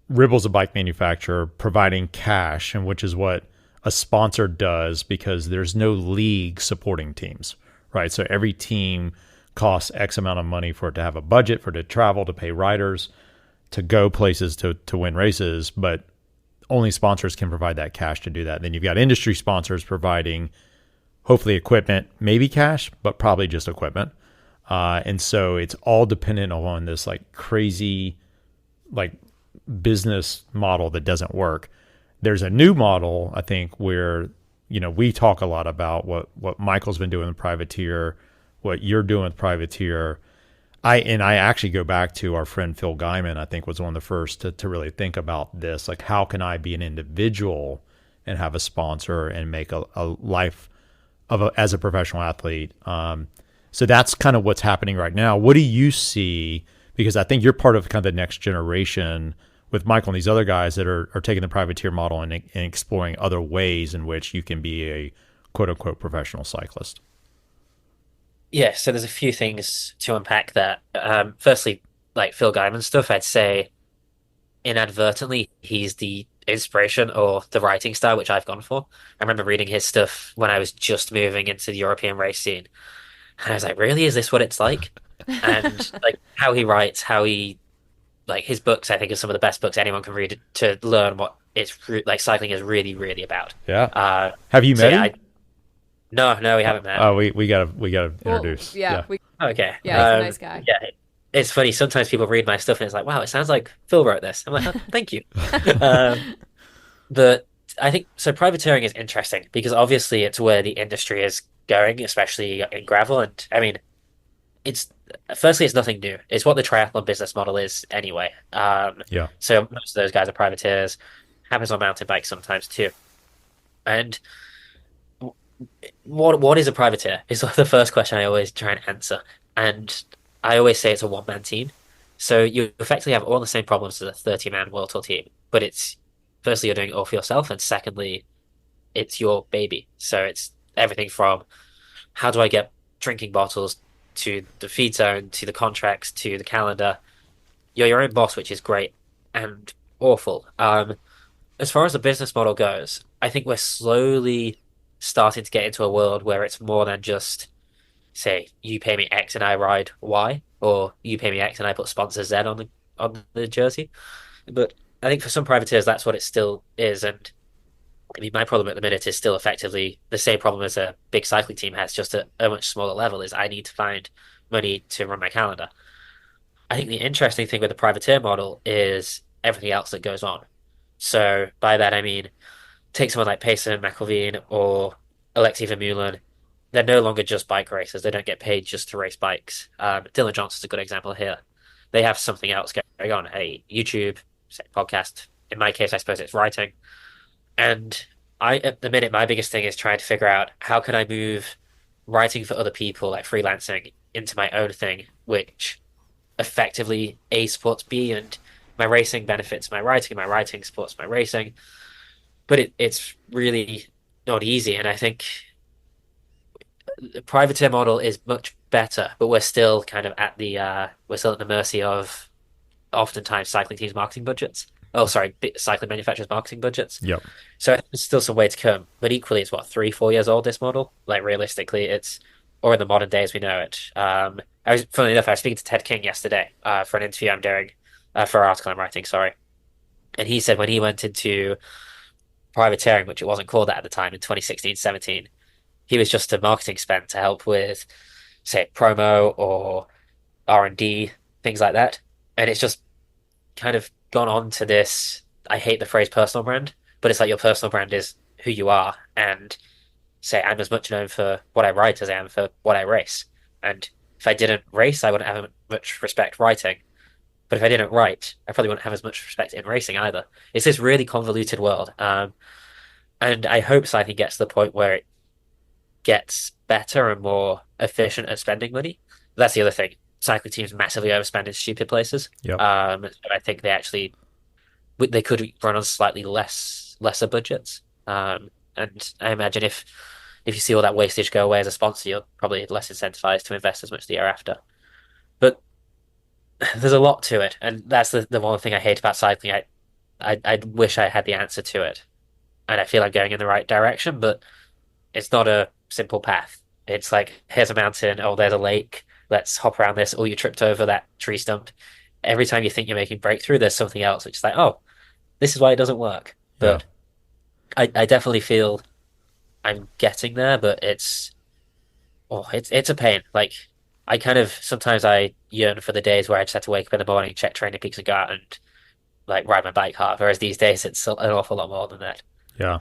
Ribble's a bike manufacturer providing cash, and which is what a sponsor does because there's no league supporting teams, right? So every team costs X amount of money for it to have a budget, for it to travel, to pay riders, to go places, to win races, but only sponsors can provide that cash to do that. Then you've got industry sponsors providing hopefully equipment, maybe cash, but probably just equipment. And so it's all dependent on this like crazy like business model that doesn't work. There's a new model, I think, where we talk a lot about what Michael's been doing with Privateer, what you're doing with Privateer. I actually go back to our friend Phil Guyman. I think was one of the first to really think about this. Like, how can I be an individual and have a sponsor and make a life as a professional athlete? So that's kind of what's happening right now. What do you see? Because I think you're part of kind of the next generation with Michael and these other guys that are taking the privateer model and exploring other ways in which you can be a quote unquote professional cyclist. Yeah, so there's a few things to unpack there. Firstly, like Phil Guyman stuff, I'd say inadvertently he's the inspiration or the writing style which I've gone for. I remember reading his stuff when I was just moving into the European race scene, and I was like, really, is this what it's like? And like how he writes, how he like his books, I think are some of the best books anyone can read to learn what like cycling is really, really about. Yeah. Have you So met yeah, him? no, we haven't met. Oh, we gotta Well, introduce. yeah, Yeah. Okay. yeah, he's a nice guy. Yeah, it's funny. Sometimes people read my stuff and it's like, wow, it sounds like Phil wrote this. I'm like, oh, thank you. Um, but I think so. Privateering is interesting because obviously it's where the industry is going, especially in gravel. And I mean, it's firstly, it's nothing new. It's what the triathlon business model is anyway. Yeah. So most of those guys are privateers. Happens on mountain bikes sometimes too. And what is a privateer is the first question I always try and answer. And I always say it's a one-man team. So you effectively have all the same problems as a 30-man World Tour team, but it's firstly you're doing it all for yourself, and secondly, it's your baby. So it's everything from how do I get drinking bottles to the feed zone to the contracts to the calendar. You're your own boss, which is great and awful. As far as the business model goes, I think we're slowly starting to get into a world where it's more than just say you pay me X and I ride Y, or you pay me X and I put sponsor Z on the jersey. But I think for some privateers that's what it still is. And I mean my problem at the minute is still effectively the same problem as a big cycling team has, just at a much smaller level, is I need to find money to run my calendar. I think the interesting thing with the privateer model is everything else that goes on. So by that I mean take someone like Payson, McElveen, or Alexei Vermeulen. They're no longer just bike racers. They don't get paid just to race bikes. Dylan Johnson's a good example here. They have something else going on. A YouTube, say, podcast. In my case, I suppose it's writing. And at the minute, my biggest thing is trying to figure out how can I move writing for other people, like freelancing, into my own thing, which effectively A supports B, and my racing benefits my writing supports my racing. But it's really not easy, and I think the privateer model is much better, but we're still kind of at we're still at the mercy of oftentimes cycling teams' marketing budgets. Oh, sorry, cycling manufacturers' marketing budgets. Yep. So there's still some way to come, but equally, it's what 3, 4 years old. This model, like realistically, it's or in the modern day as we know it. Funnily enough, I was speaking to Ted King yesterday for an interview I'm doing for an article I'm writing. Sorry, and he said when he went into privateering, which it wasn't called that at the time in 2016, 17, he was just a marketing spend to help with, say, promo or R&D, things like that. And it's just kind of gone on to this, I hate the phrase personal brand, but it's like your personal brand is who you are. And say, I'm as much known for what I write as I am for what I race. And if I didn't race, I wouldn't have much respect writing. But if I didn't write, I probably wouldn't have as much respect in racing either. It's this really convoluted world. And I hope cycling gets to the point where it gets better and more efficient at spending money. That's the other thing. Cycling teams massively overspend in stupid places. Yep. I think they could run on slightly lesser budgets. And I imagine if you see all that wastage go away as a sponsor, you're probably less incentivized to invest as much the year after. But there's a lot to it, and that's the one thing I hate about cycling. I wish I had the answer to it, and I feel I'm going in the right direction, but it's not a simple path. It's like, here's a mountain, oh, there's a lake, let's hop around this, oh, you tripped over that tree stump. Every time you think you're making breakthrough, there's something else, which is like, oh, this is why it doesn't work. Yeah. But I definitely feel I'm getting there, but it's a pain. Like, I kind of, sometimes I yearn for the days where I just had to wake up in the morning, check training peaks and go out and like ride my bike hard, whereas these days it's an awful lot more than that. Yeah.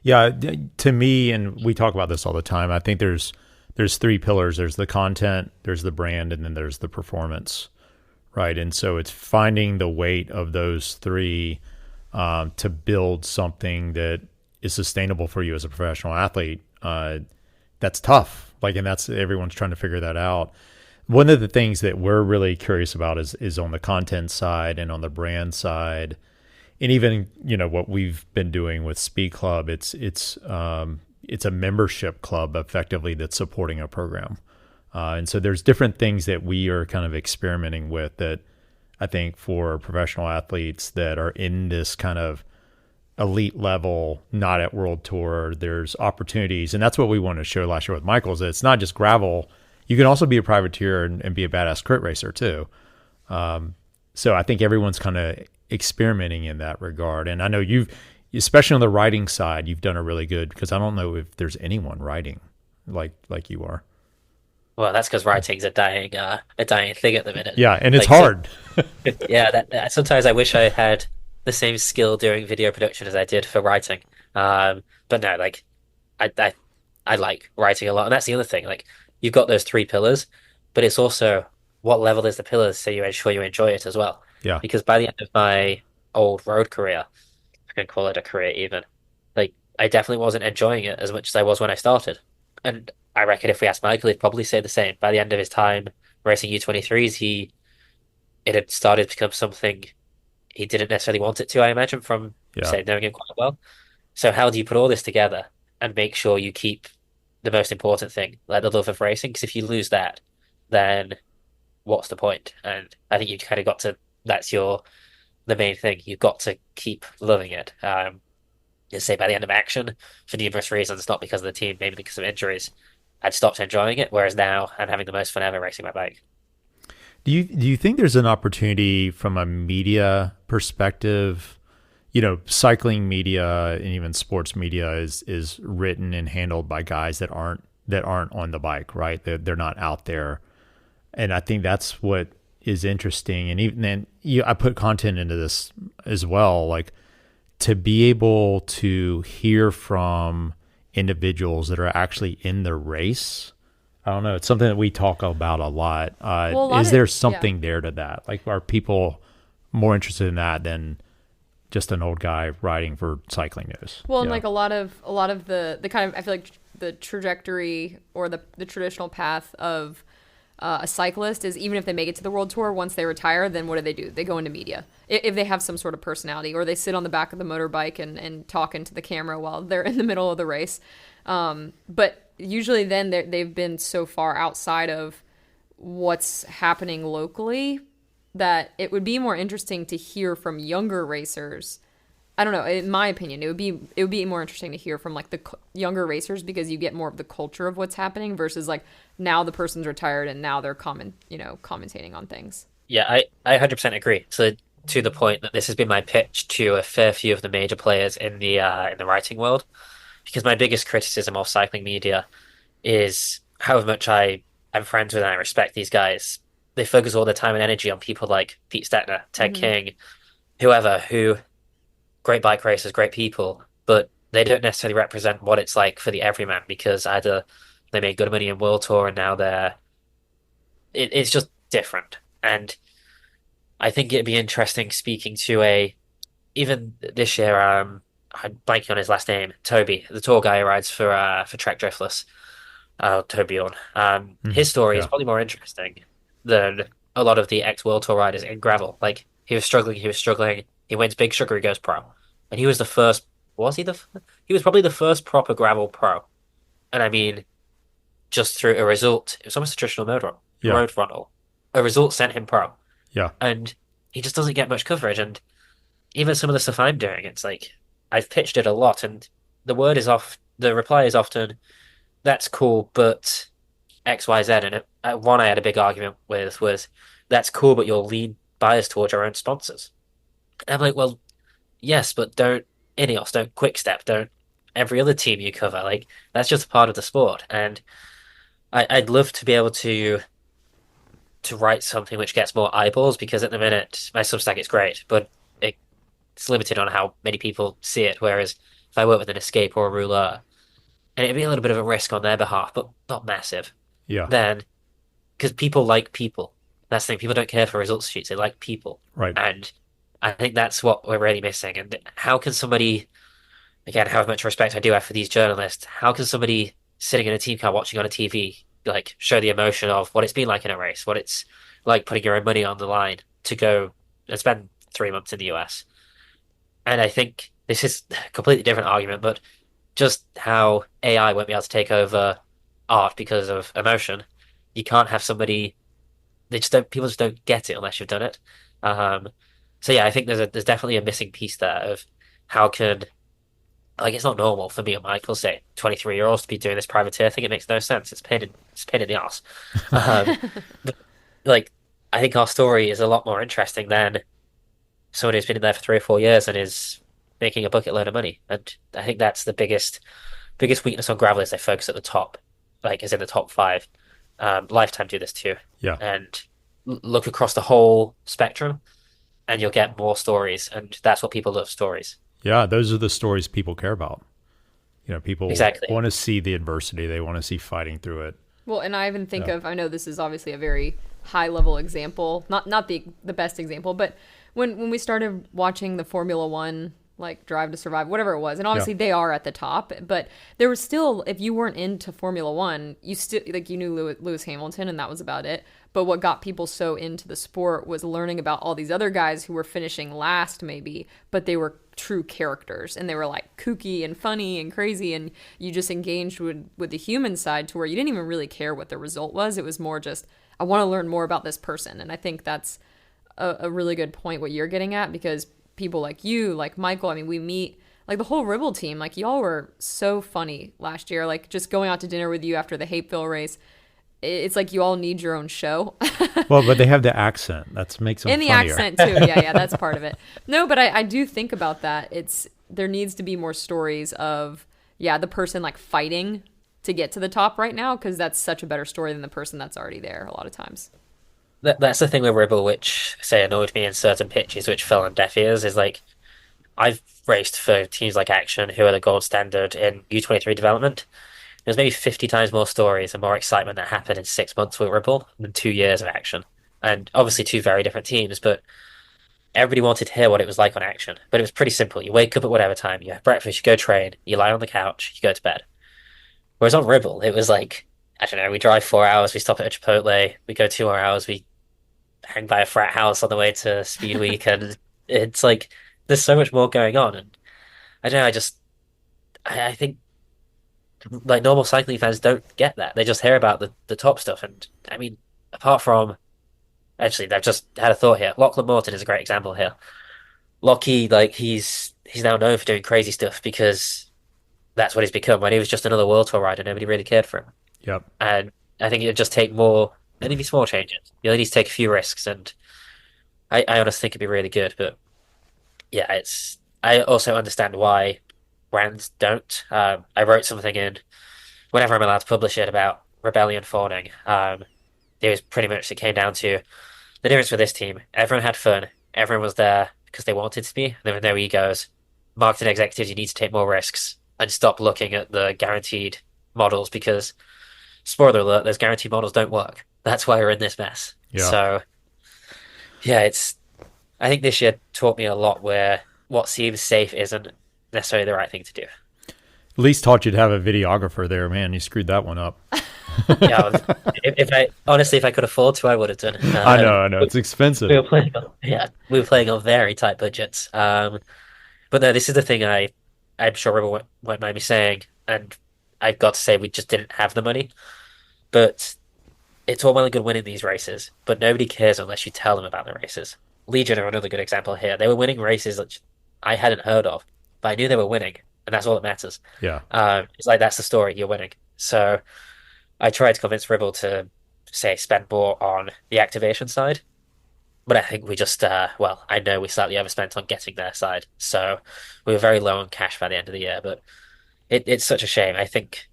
Yeah, to me, and we talk about this all the time. I think there's three pillars. There's the content, there's the brand, and then there's the performance, right? And so it's finding the weight of those three to build something that is sustainable for you as a professional athlete. That's tough. Like, and that's everyone's trying to figure that out. One of the things that we're really curious about is on the content side and on the brand side, and even what we've been doing with Speed Club. It's a membership club effectively that's supporting a program, and so there's different things that we are kind of experimenting with that I think for professional athletes that are in this kind of elite level, not at world tour, there's opportunities. And that's what we wanted to show last year with Michael's. It's not just gravel. You can also be a privateer and be a badass crit racer too. So I think everyone's kind of experimenting in that regard. And I know especially on the writing side, you've done a really good, because I don't know if there's anyone writing like you are. Well, that's because writing's a dying thing at the minute. Yeah. And it's Like, so, hard. yeah, sometimes I wish I had the same skill doing video production as I did for writing. But no, like I, I I like writing a lot, and that's the other thing. Like you've got those three pillars, but it's also what level is the pillars so you ensure you enjoy it as well. Yeah. Because by the end of my old road career, if I can call it a career even, like I definitely wasn't enjoying it as much as I was when I started. And I reckon if we asked Michael, he'd probably say the same. By the end of his time racing U23s, it had started to become something he didn't necessarily want it to, I imagine, from Yeah. say knowing him quite well. So how do you put all this together and make sure you keep the most important thing, like the love of racing? Because if you lose that, then what's the point? And I think you've kind of got to, that's the main thing. You've got to keep loving it. You say by the end of action, for numerous reasons, not because of the team, maybe because of injuries, I'd stopped enjoying it. Whereas now I'm having the most fun ever racing my bike. Do you think there's an opportunity from a media perspective? Cycling media and even sports media is written and handled by guys that aren't on the bike, right? They're not out there, and I think that's what is interesting. And even then, I put content into this as well, like to be able to hear from individuals that are actually in the race. I don't know. It's something that we talk about a lot. Well, a lot Is of there yeah. something there to that? Like, are people more interested in that than just an old guy writing for cycling news? Well, and Yeah. like a lot of the kind of, I feel like the trajectory or the traditional path of a cyclist is, even if they make it to the world tour, once they retire, then what do? They go into media. If they have some sort of personality, or they sit on the back of the motorbike and talk into the camera while they're in the middle of the race. But usually then they've been so far outside of what's happening locally that it would be more interesting to hear from younger racers. I don't know. In my opinion, it would be more interesting to hear from like the younger racers, because you get more of the culture of what's happening versus like now the person's retired and now they're commentating on things. Yeah, I 100% agree. So to the point that this has been my pitch to a fair few of the major players in the writing world, because my biggest criticism of cycling media is how much I'm friends with and I respect these guys. They focus all their time and energy on people like Pete Stettner, Ted Hmm. King, whoever, who great bike racers, great people, but they don't necessarily represent what it's like for the everyman, because either they made good money in World Tour and now it's just different. And I think it'd be interesting speaking to even this year, I'm blanking on his last name, Toby, the tour guy who rides for Trek Driftless. Toby on. Mhm. His story is Yeah. probably more interesting than a lot of the ex-World Tour riders in gravel. Like he was struggling. He wins Big Sugar, he goes pro, and he was the first. Was he the? He was probably the first proper gravel pro, and I mean, just through a result. It was almost a traditional Yeah. road frontal. A result sent him pro, Yeah. and he just doesn't get much coverage. And even some of the stuff I'm doing, it's like I've pitched it a lot, and the word is off. The reply is often, "That's cool, but." XYZ. And one I had a big argument with was that's cool, but you'll lean bias towards your own sponsors. And I'm like, well, yes, but don't Ineos, don't Quickstep, don't every other team you cover. Like that's just a part of the sport. And I'd love to be able to write something which gets more eyeballs, because at the minute my Substack is great, but it's limited on how many people see it. Whereas if I work with an escape or a rouleur, and it'd be a little bit of a risk on their behalf, but not massive, Yeah. then because people like people. That's the thing. People don't care for results sheets. They like people. Right. And I think that's what we're really missing. And how can somebody, again, how much respect I do have for these journalists, how can somebody sitting in a team car watching on a TV, like, show the emotion of what it's been like in a race, what it's like putting your own money on the line to go and spend 3 months in the US? And I think this is a completely different argument, but just how AI won't be able to take over art because of emotion. You can't have somebody they just don't people just don't get it unless you've done it. Um, so yeah, I think there's definitely a missing piece there of how can like it's not normal for me and Michael, say 23-year-olds to be doing this privateer thing. It makes no sense. It's pain in the ass. Um, but like I think our story is a lot more interesting than someone who's been in there for 3 or 4 years and is making a bucket load of money. And I think that's the biggest weakness on gravel is they focus at the top, like is in the top five. Lifetime do this too, Yeah. and look across the whole spectrum, and you'll get more stories, and that's what people love, stories. Yeah. Those are the stories people care about. People Exactly. want to see the adversity. They want to see fighting through it. Well, and I even think Yeah. of, I know this is obviously a very high level example, not the best example, but when we started watching the Formula One, like Drive to Survive, whatever it was, and Yeah. obviously they are at the top, but there was still, if you weren't into Formula One, you still, like, you knew Lewis Hamilton and that was about it. But what got people so into the sport was learning about all these other guys who were finishing last, maybe, but they were true characters and they were like kooky and funny and crazy, and you just engaged with the human side to where you didn't even really care what the result was. It was more just, I want to learn more about this person. And I think that's a really good point what you're getting at, because people like you, like Michael, I mean, we meet like the whole Ribble team, like y'all were so funny last year, like just going out to dinner with you after the Hapeville race. It's like you all need your own show. Well, but they have the accent. That makes them And the funnier. accent too. Yeah, yeah, that's part of it. No, but I do think about that. It's, there needs to be more stories of, yeah, the person like fighting to get to the top right now, because that's such a better story than the person that's already there a lot of times. That's the thing with Ribble, which say annoyed me in certain pitches, which fell on deaf ears, is like I've raced for teams like Action, who are the gold standard in U23 development. There's maybe 50 times more stories and more excitement that happened in 6 months with Ribble than 2 years of Action. And obviously two very different teams, but everybody wanted to hear what it was like on Action. But it was pretty simple. You wake up at whatever time, you have breakfast, you go train, you lie on the couch, you go to bed. Whereas on Ribble, it was like, I don't know, we drive 4 hours, we stop at a Chipotle, we go 2 more hours, we hang by a frat house on the way to Speed Week, and it's like there's so much more going on. And I don't know, I think like normal cycling fans don't get that. They just hear about the top stuff. And I mean, apart from actually, I've just had a thought here. Lachlan Morton is a great example here. Lockie, like he's now known for doing crazy stuff because that's what he's become. When he was just another World Tour rider, nobody really cared for him. Yep. And I think it'd just take more, and maybe small changes. You only need to take a few risks, and I honestly think it'd be really good. But yeah, it's I also understand why brands don't. I wrote something in whenever I'm allowed to publish it about rebellion fawning. It was pretty much it came down to the difference with this team. Everyone had fun. Everyone was there because they wanted to be. There were no egos. Marketing executives, you need to take more risks and stop looking at the guaranteed models because, spoiler alert, those guaranteed models don't work. That's why we're in this mess. Yeah. So, yeah, I think this year taught me a lot where what seems safe isn't necessarily the right thing to do. At least taught you to have a videographer there, man. You screwed that one up. Yeah, if I honestly, if I could afford to, I would have done. I know. It's expensive. We were playing on very tight budgets. But no, this is the thing I'm sure Ribble won't mind me saying, and I've got to say we just didn't have the money. But it's all well and good winning these races, but nobody cares unless you tell them about the races. Legion are another good example here. They were winning races that I hadn't heard of, but I knew they were winning, and that's all that matters. Yeah. It's like that's the story, you're winning. So I tried to convince Ribble to say spend more on the activation side, but I think we just well, I know we slightly overspent on getting their side, so we were very low on cash by the end of the year. But it's such a shame. I think,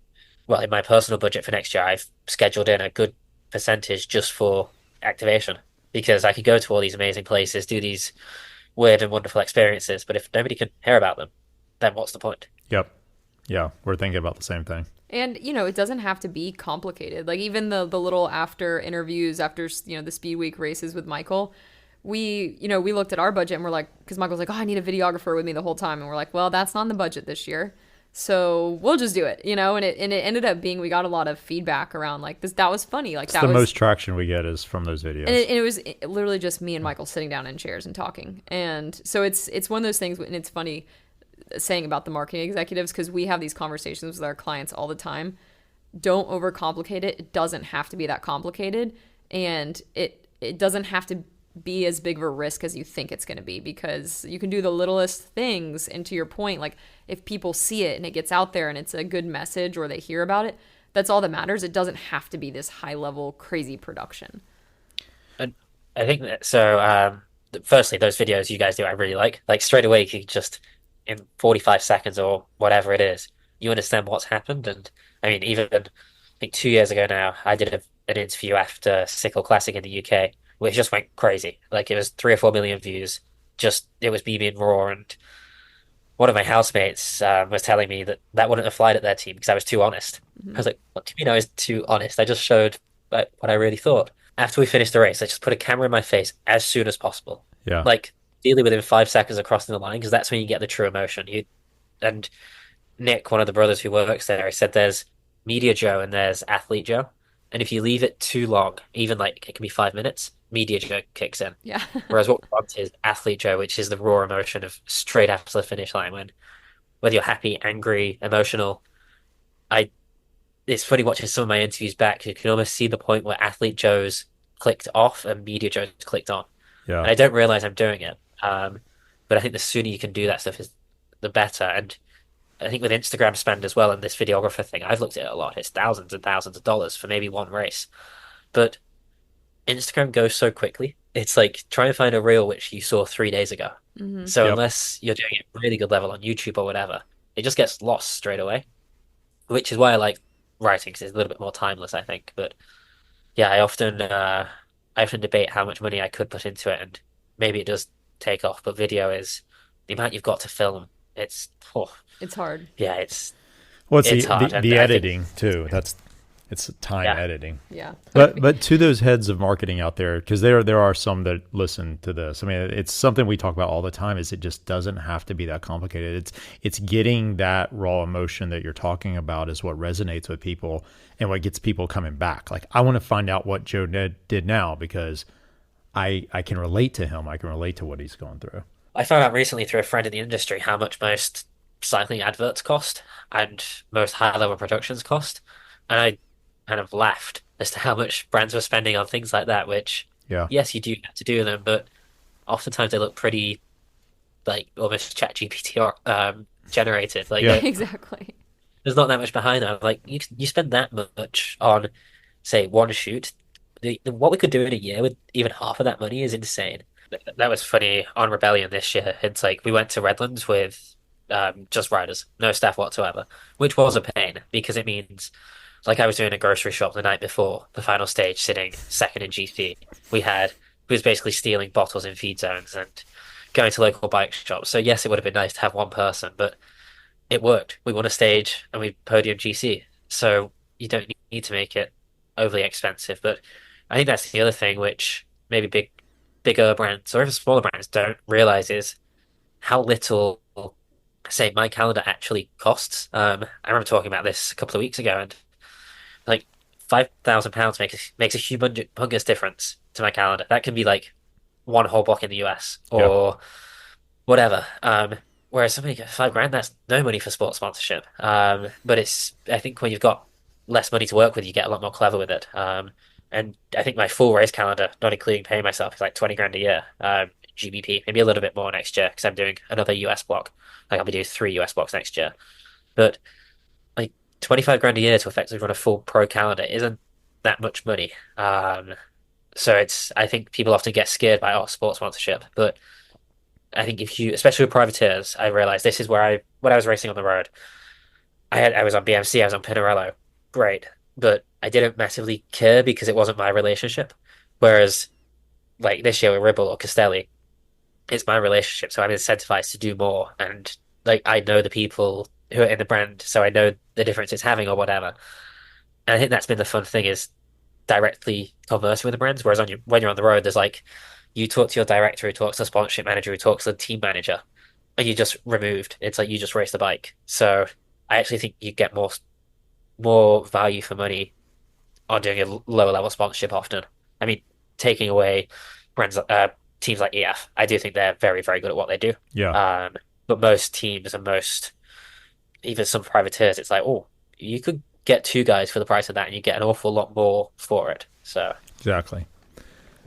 well, in my personal budget for next year, I've scheduled in a good percentage just for activation because I could go to all these amazing places, do these weird and wonderful experiences, but if nobody can hear about them, then what's the point? Yep. Yeah, we're thinking about the same thing. And it doesn't have to be complicated. Like even the little after interviews after the Speed Week races with Michael, we looked at our budget and we're like, because Michael's like, oh, I need a videographer with me the whole time, and we're like, well, that's not in the budget this year, so we'll just do it, and it ended up being we got a lot of feedback around like this. That was funny. Like It's that the was most traction we get is from those videos. and it was literally just me and Michael sitting down in chairs and talking. And so it's one of those things, and it's funny saying about the marketing executives because we have these conversations with our clients all the time. Don't overcomplicate it. It doesn't have to be that complicated, and it doesn't have to be as big of a risk as you think it's going to be, because you can do the littlest things. And to your point, like if people see it and it gets out there and it's a good message or they hear about it, that's all that matters. It doesn't have to be this high level crazy production. And I think that so. Firstly, those videos you guys do, I really like. Like straight away, you can just in 45 seconds or whatever it is, you understand what's happened. And I mean, even I think 2 years ago now, I did an interview after Cycle Classic in the UK, which just went crazy. Like it was 3 or 4 million views. Just it was me being raw, and one of my housemates was telling me that that wouldn't have flied at their team because I was too honest. I Hmm. was like, "What do you mean I was too honest? I just showed like, what I really thought." After we finished the race, I just put a camera in my face as soon as possible, Yeah. like ideally within 5 seconds of crossing the line, because that's when you get the true emotion. You and Nick, one of the brothers who works there, he said there's Media Joe and there's Athlete Joe, and if you leave it too long, even like it can be 5 minutes, Media Joe kicks in. Yeah. Whereas what we want is Athlete Joe, which is the raw emotion of straight after the finish line when whether you're happy, angry, emotional. I It's funny watching some of my interviews back. You can almost see the point where Athlete Joe's clicked off and Media Joe's clicked on, Yeah. and I don't realize I'm doing it. But I think the sooner you can do that stuff is the better. And I think with Instagram spend as well and this videographer thing, I've looked at it a lot. It's thousands and thousands of dollars for maybe one race, but Instagram goes so quickly. It's like trying to find a reel which you saw 3 days ago. Hmm. So Yep. unless you're doing it at really good level on YouTube or whatever, it just gets lost straight away, which is why I like writing because it's a little bit more timeless, I think. But yeah, I often debate how much money I could put into it, and maybe it does take off. But video is the amount you've got to film. It's oh, It's hard. yeah, Well, it's it's the hard, and the I think editing too. It's time yeah, editing. Yeah. But to those heads of marketing out there, because there are some that listen to this. I mean, it's something we talk about all the time. Is it just doesn't have to be that complicated. It's getting that raw emotion that you're talking about is what resonates with people and what gets people coming back. Like I want to find out what Joe did now because I can relate to him. I can relate to what he's going through. I found out recently through a friend in the industry how much most cycling adverts cost and most high level productions cost, and I kind of laughed as to how much brands were spending on things like that. Which Yeah. yes, you do have to do them, but oftentimes they look pretty like almost ChatGPT or generated. Like Yeah. Exactly. there's not that much behind that. Like you spend that much on say one shoot. What we could do in a year with even half of that money is insane. That was funny on Rebellion this year. It's like we went to Redlands with just riders, no staff whatsoever, which was a pain because it means like I was doing a grocery shop the night before the final stage, sitting second in GP. We was basically stealing bottles in feed zones and going to local bike shops. So yes, it would have been nice to have one person, but it worked. We won a stage and we podium GC. So you don't need to make it overly expensive. But I think that's the other thing which maybe bigger brands or even smaller brands don't realize is how little, say, my calendar actually costs. I remember talking about this a couple of weeks ago, and like £5,000 makes a humongous difference to my calendar. That can be like one whole block in the US Yeah. or whatever. Whereas somebody gets 5 grand, that's no money for sports sponsorship. But it's I think when you've got less money to work with, you get a lot more clever with it. And I think my full race calendar, not including paying myself, is like 20 grand a year. GBP, maybe a little bit more next year because I'm doing another US block. Like I'll be doing 3 US blocks next year. But like 25 grand a year to effectively run a full pro calendar isn't that much money. So I think people often get scared by sports sponsorship, but I think if you, especially with privateers, I realized this is where when I was racing on the road, I was on BMC, I was on Pinarello, great, but I didn't massively care because it wasn't my relationship. Whereas like this year with Ribble or Castelli, it's my relationship, so I'm incentivized to do more, and like I know the people who are in the brand, so I know the difference it's having or whatever. And I think that's been the fun thing is directly conversing with the brands. Whereas when you're on the road, there's like you talk to your director, who talks to the sponsorship manager, who talks to the team manager, and you're just removed. It's like you just race the bike. So I actually think you get more value for money on doing a lower level sponsorship often. I mean, taking away brands, teams like EF, I do think they're very, very good at what they do. Yeah, But most teams and even some privateers, it's like, oh, you could get two guys for the price of that, and you get an awful lot more for it. So exactly.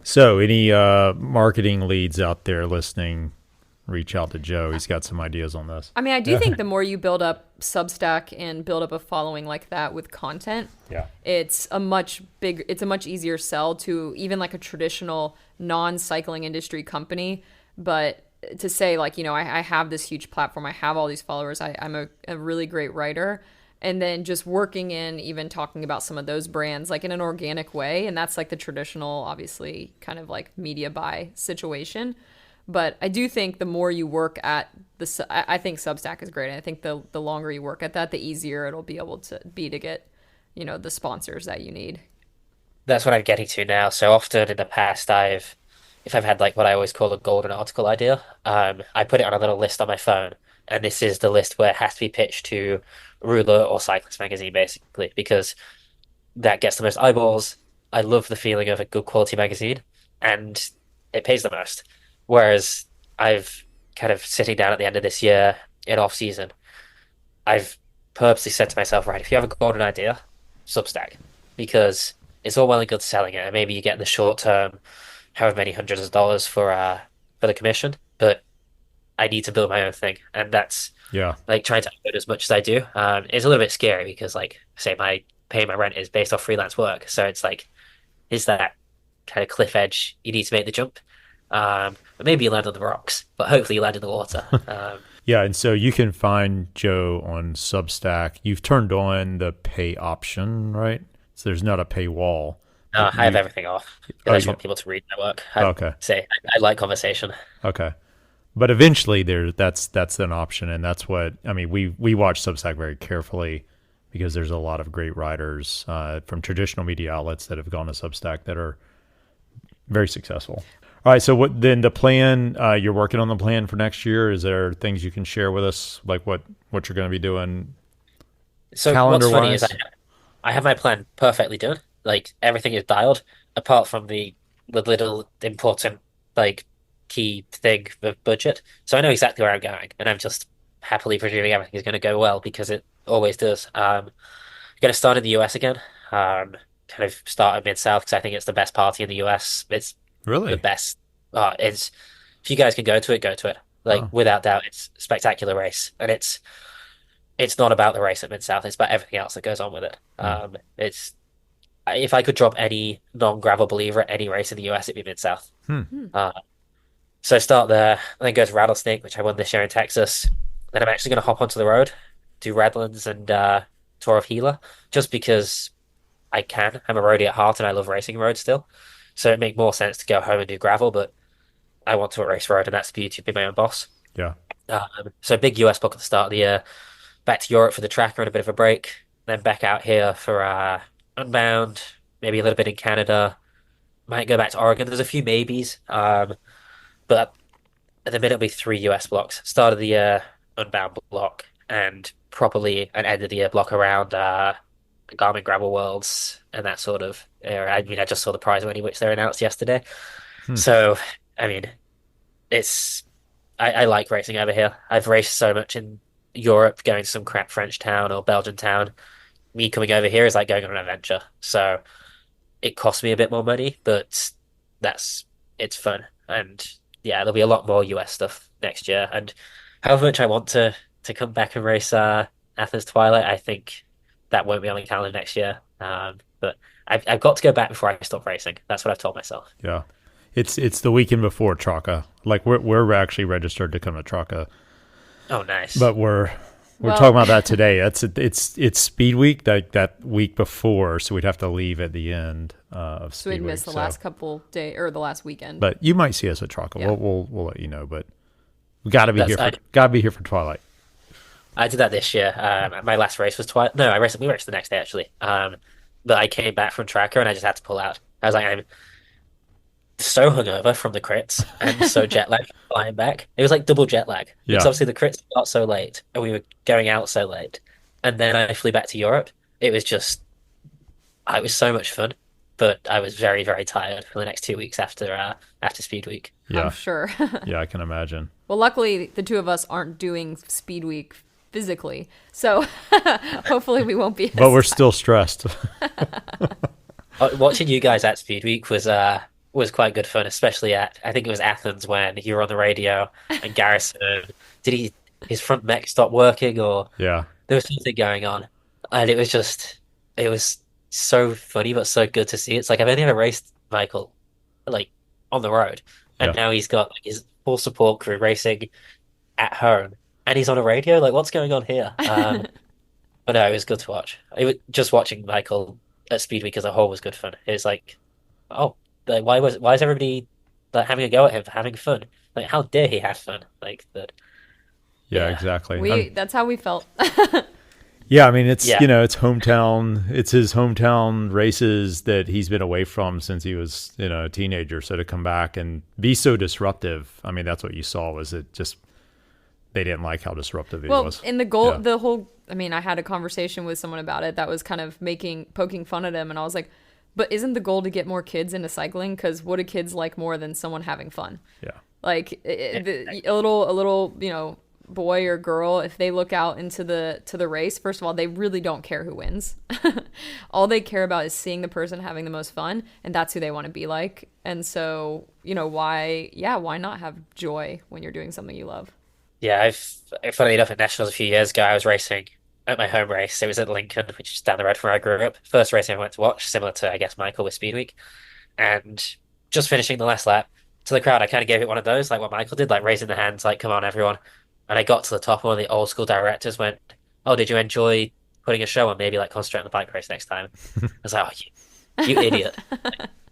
So, any marketing leads out there listening, reach out to Joe. He's got some ideas on this. I mean, I do think the more you build up Substack and build up a following like that with content, Yeah. it's a much easier sell to even like a traditional non-cycling industry company. But to say like, I have this huge platform, I have all these followers, I'm a really great writer. And then just working in even talking about some of those brands like in an organic way. And that's like the traditional, obviously, kind of like media buy situation. But I do think the more you work at I think Substack is great. I think the longer you work at that, the easier it'll be able to be to get, the sponsors that you need. that's what I'm getting to now. So often in the past, if I've had like what I always call a golden article idea, I put it on a little list on my phone, and this is the list where it has to be pitched to Ruler or Cyclist magazine, basically, because that gets the most eyeballs. I love the feeling of a good quality magazine, and it pays the most. Whereas I've kind of sitting down at the end of this year in off season, I've purposely said to myself, right, if you have a golden idea, Substack, because it's all well and good selling it, and maybe you get the short term, however many hundreds of dollars for the commission, but I need to build my own thing, and that's Yeah. like trying to upload as much as I do. It's a little bit scary because, like, say my paying my rent is based off freelance work, so it's like, is that kind of cliff edge? You need to make the jump. But maybe you land on the rocks, but hopefully you land in the water. Yeah, and so you can find Joe on Substack. You've turned on the pay option, right? So there's not a paywall. I have everything off. I just want people to read my work. Okay. I like conversation. Okay. But eventually that's an option, and that's what I mean. We watch Substack very carefully because there's a lot of great writers from traditional media outlets that have gone to Substack that are very successful. All right, so what then the plan? You're working on the plan for next year. Is there things you can share with us, like what you're going to be doing So calendar what's funny is wise? I have my plan perfectly done. Like everything is dialed, apart from the little important like key thing of budget. So I know exactly where I'm going, and I'm just happily presuming everything is going to go well because it always does. Going to start in the US again. Kind of start at Mid South because I think it's the best party in the US. It's the Really? best. It's if you guys can go to it, go to it. Like Oh. without doubt, it's a spectacular race, and it's not about the race at Mid South. It's about everything else that goes on with it. Hmm. It's if I could drop any non-gravel believer at any race in the US, it'd be Mid South. Hmm. Uh, so start there, and then go to Rattlesnake, which I won this year in Texas. Then I'm actually going to hop onto the road, do Redlands and Tour of Gila, just because I can. I'm a roadie at heart, and I love racing road still. So it make more sense to go home and do gravel, but I want to race road, and that's the beauty of being my own boss. Yeah. So big US block at the start of the year. Back to Europe for the tracker and a bit of a break. Then back out here for Unbound, maybe a little bit in Canada. Might go back to Oregon. There's a few maybes. But at the minute it'll be three US blocks. Start of the year, Unbound block, and probably an end of the year block around Garmin Gravel Worlds and that sort of area. I mean, I just saw the prize money which they announced yesterday. Hmm. So, I mean, it's I like racing over here. I've raced so much in Europe, going to some crap French town or Belgian town. Me coming over here is like going on an adventure. So it costs me a bit more money, but that's it's fun. And yeah, there'll be a lot more US stuff next year. And however much I want to come back and race Athens Twilight, I think that won't be on the calendar next year. But I've got to go back before I stop racing. That's what I've told myself. Yeah. It's the weekend before Traca. Like we're actually registered to come to Traca, Oh, nice. but we're Well, talking about that today. It's Speed Week that week before, so we'd have to leave at the end of so we'd Speed miss Week. the last couple day or the last weekend. But you might see us at Traca. Yeah. We'll let you know. But we got to be That's here for I, got to be here for Twilight. I did that this year. My last race was twice. No, we raced the next day actually. But I came back from tracker and I just had to pull out. I was like, I'm so hungover from the crits and so jet lag flying back. It was like double jet lag because Yeah. obviously the crits got so late and we were going out so late. And then I flew back to Europe. It was just, it was so much fun, but I was very, very tired for the next 2 weeks after Speed Week. I'm Yeah. sure. Yeah, I can imagine. Well, luckily, the two of us aren't doing Speed Week physically, so hopefully we won't be. But we're still stressed. Watching you guys at Speed Week was quite good fun, especially at I think it was Athens when you were on the radio and Garrison did his front mech stop working or Yeah. there was something going on, and it was so funny but so good to see. It's like I've only ever raced Michael like on the road, and Yeah. now he's got like his full support crew racing at home, and he's on a radio. Like, what's going on here? But no, it was good to watch. Just watching Michael at Speed Week as a whole was good fun. It was like, oh, like, why is everybody like having a go at him for having fun? Like, how dare he have fun? Like that, Yeah, yeah, exactly. That's how we felt. Yeah, I mean, it's, yeah. it's hometown, it's his hometown races that he's been away from since he was, a teenager. So to come back and be so disruptive, I mean, that's what you saw was it just, they didn't like how disruptive he Well, was. in the goal, Yeah. the whole, I mean, I had a conversation with someone about it that was kind of poking fun at him, and I was like, but isn't the goal to get more kids into cycling? Because what do kids like more than someone having fun? Yeah. Like a little, boy or girl, if they look out into the race, first of all, they really don't care who wins. All they care about is seeing the person having the most fun, and that's who they want to be like. And so, why not have joy when you're doing something you love? Yeah, funnily enough at Nationals a few years ago, I was racing at my home race. It was at Lincoln, which is down the road from where I grew up. First race I ever went to watch, similar to I guess Michael with Speed Week, and just finishing the last lap to the crowd, I kind of gave it one of those, like what Michael did, like raising the hands, like "Come on, everyone!" And I got to the top, and one of the old school directors went, "Oh, did you enjoy putting a show on? Maybe like concentrate on the bike race next time." I was like, "Oh, you idiot!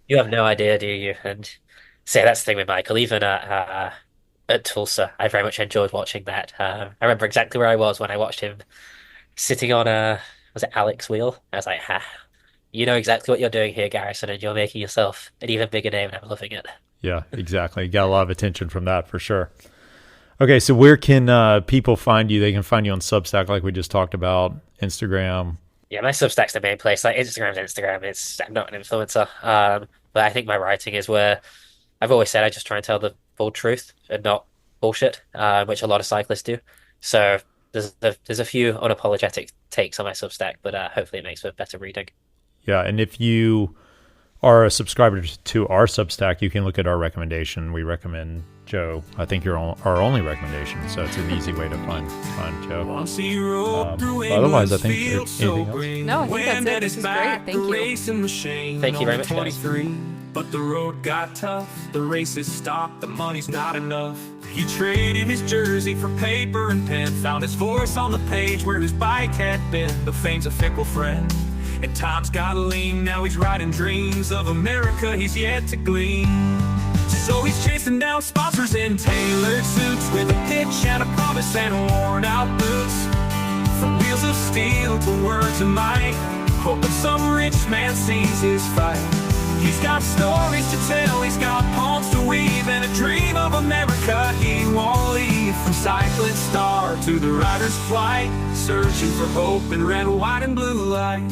You have no idea, do you?" And so that's the thing with Michael. Even at Tulsa, I very much enjoyed watching that. I remember exactly where I was when I watched him sitting on was it Alex wheel? I was like, "Ha, you know exactly what you're doing here, Garrison, and you're making yourself an even bigger name, and I'm loving it." Yeah, exactly. Got a lot of attention from that for sure. Okay, so where can people find you? They can find you on Substack, like we just talked about, Instagram. Yeah, my Substack's the main place. Like Instagram's Instagram. I'm not an influencer. But I think my writing is where I've always said I just try and tell the full truth and not bullshit, which a lot of cyclists do. So there's a few unapologetic takes on my Substack, but hopefully it makes for better reading. Yeah, and if you are a subscriber to our Substack, you can look at our recommendation. We recommend Joe. I think you're our only recommendation, so it's an easy way to find Joe. Otherwise, I think anything else? No, I think that's it. This is great. Thank you. Thank you very much, guys. But the road got tough, the races stopped, the money's not enough. He traded his jersey for paper and pen, found his voice on the page where his bike had been. The fame's a fickle friend, and times got lean. Now he's riding dreams of America he's yet to glean. So he's chasing down sponsors in tailored suits, with a pitch and a promise and worn out boots. From wheels of steel to words of might, hoping some rich man sees his fight. He's got stories to tell, he's got poems to weave, and a dream of America he won't leave. From cyclist star to the rider's flight, searching for hope in red, white, and blue light.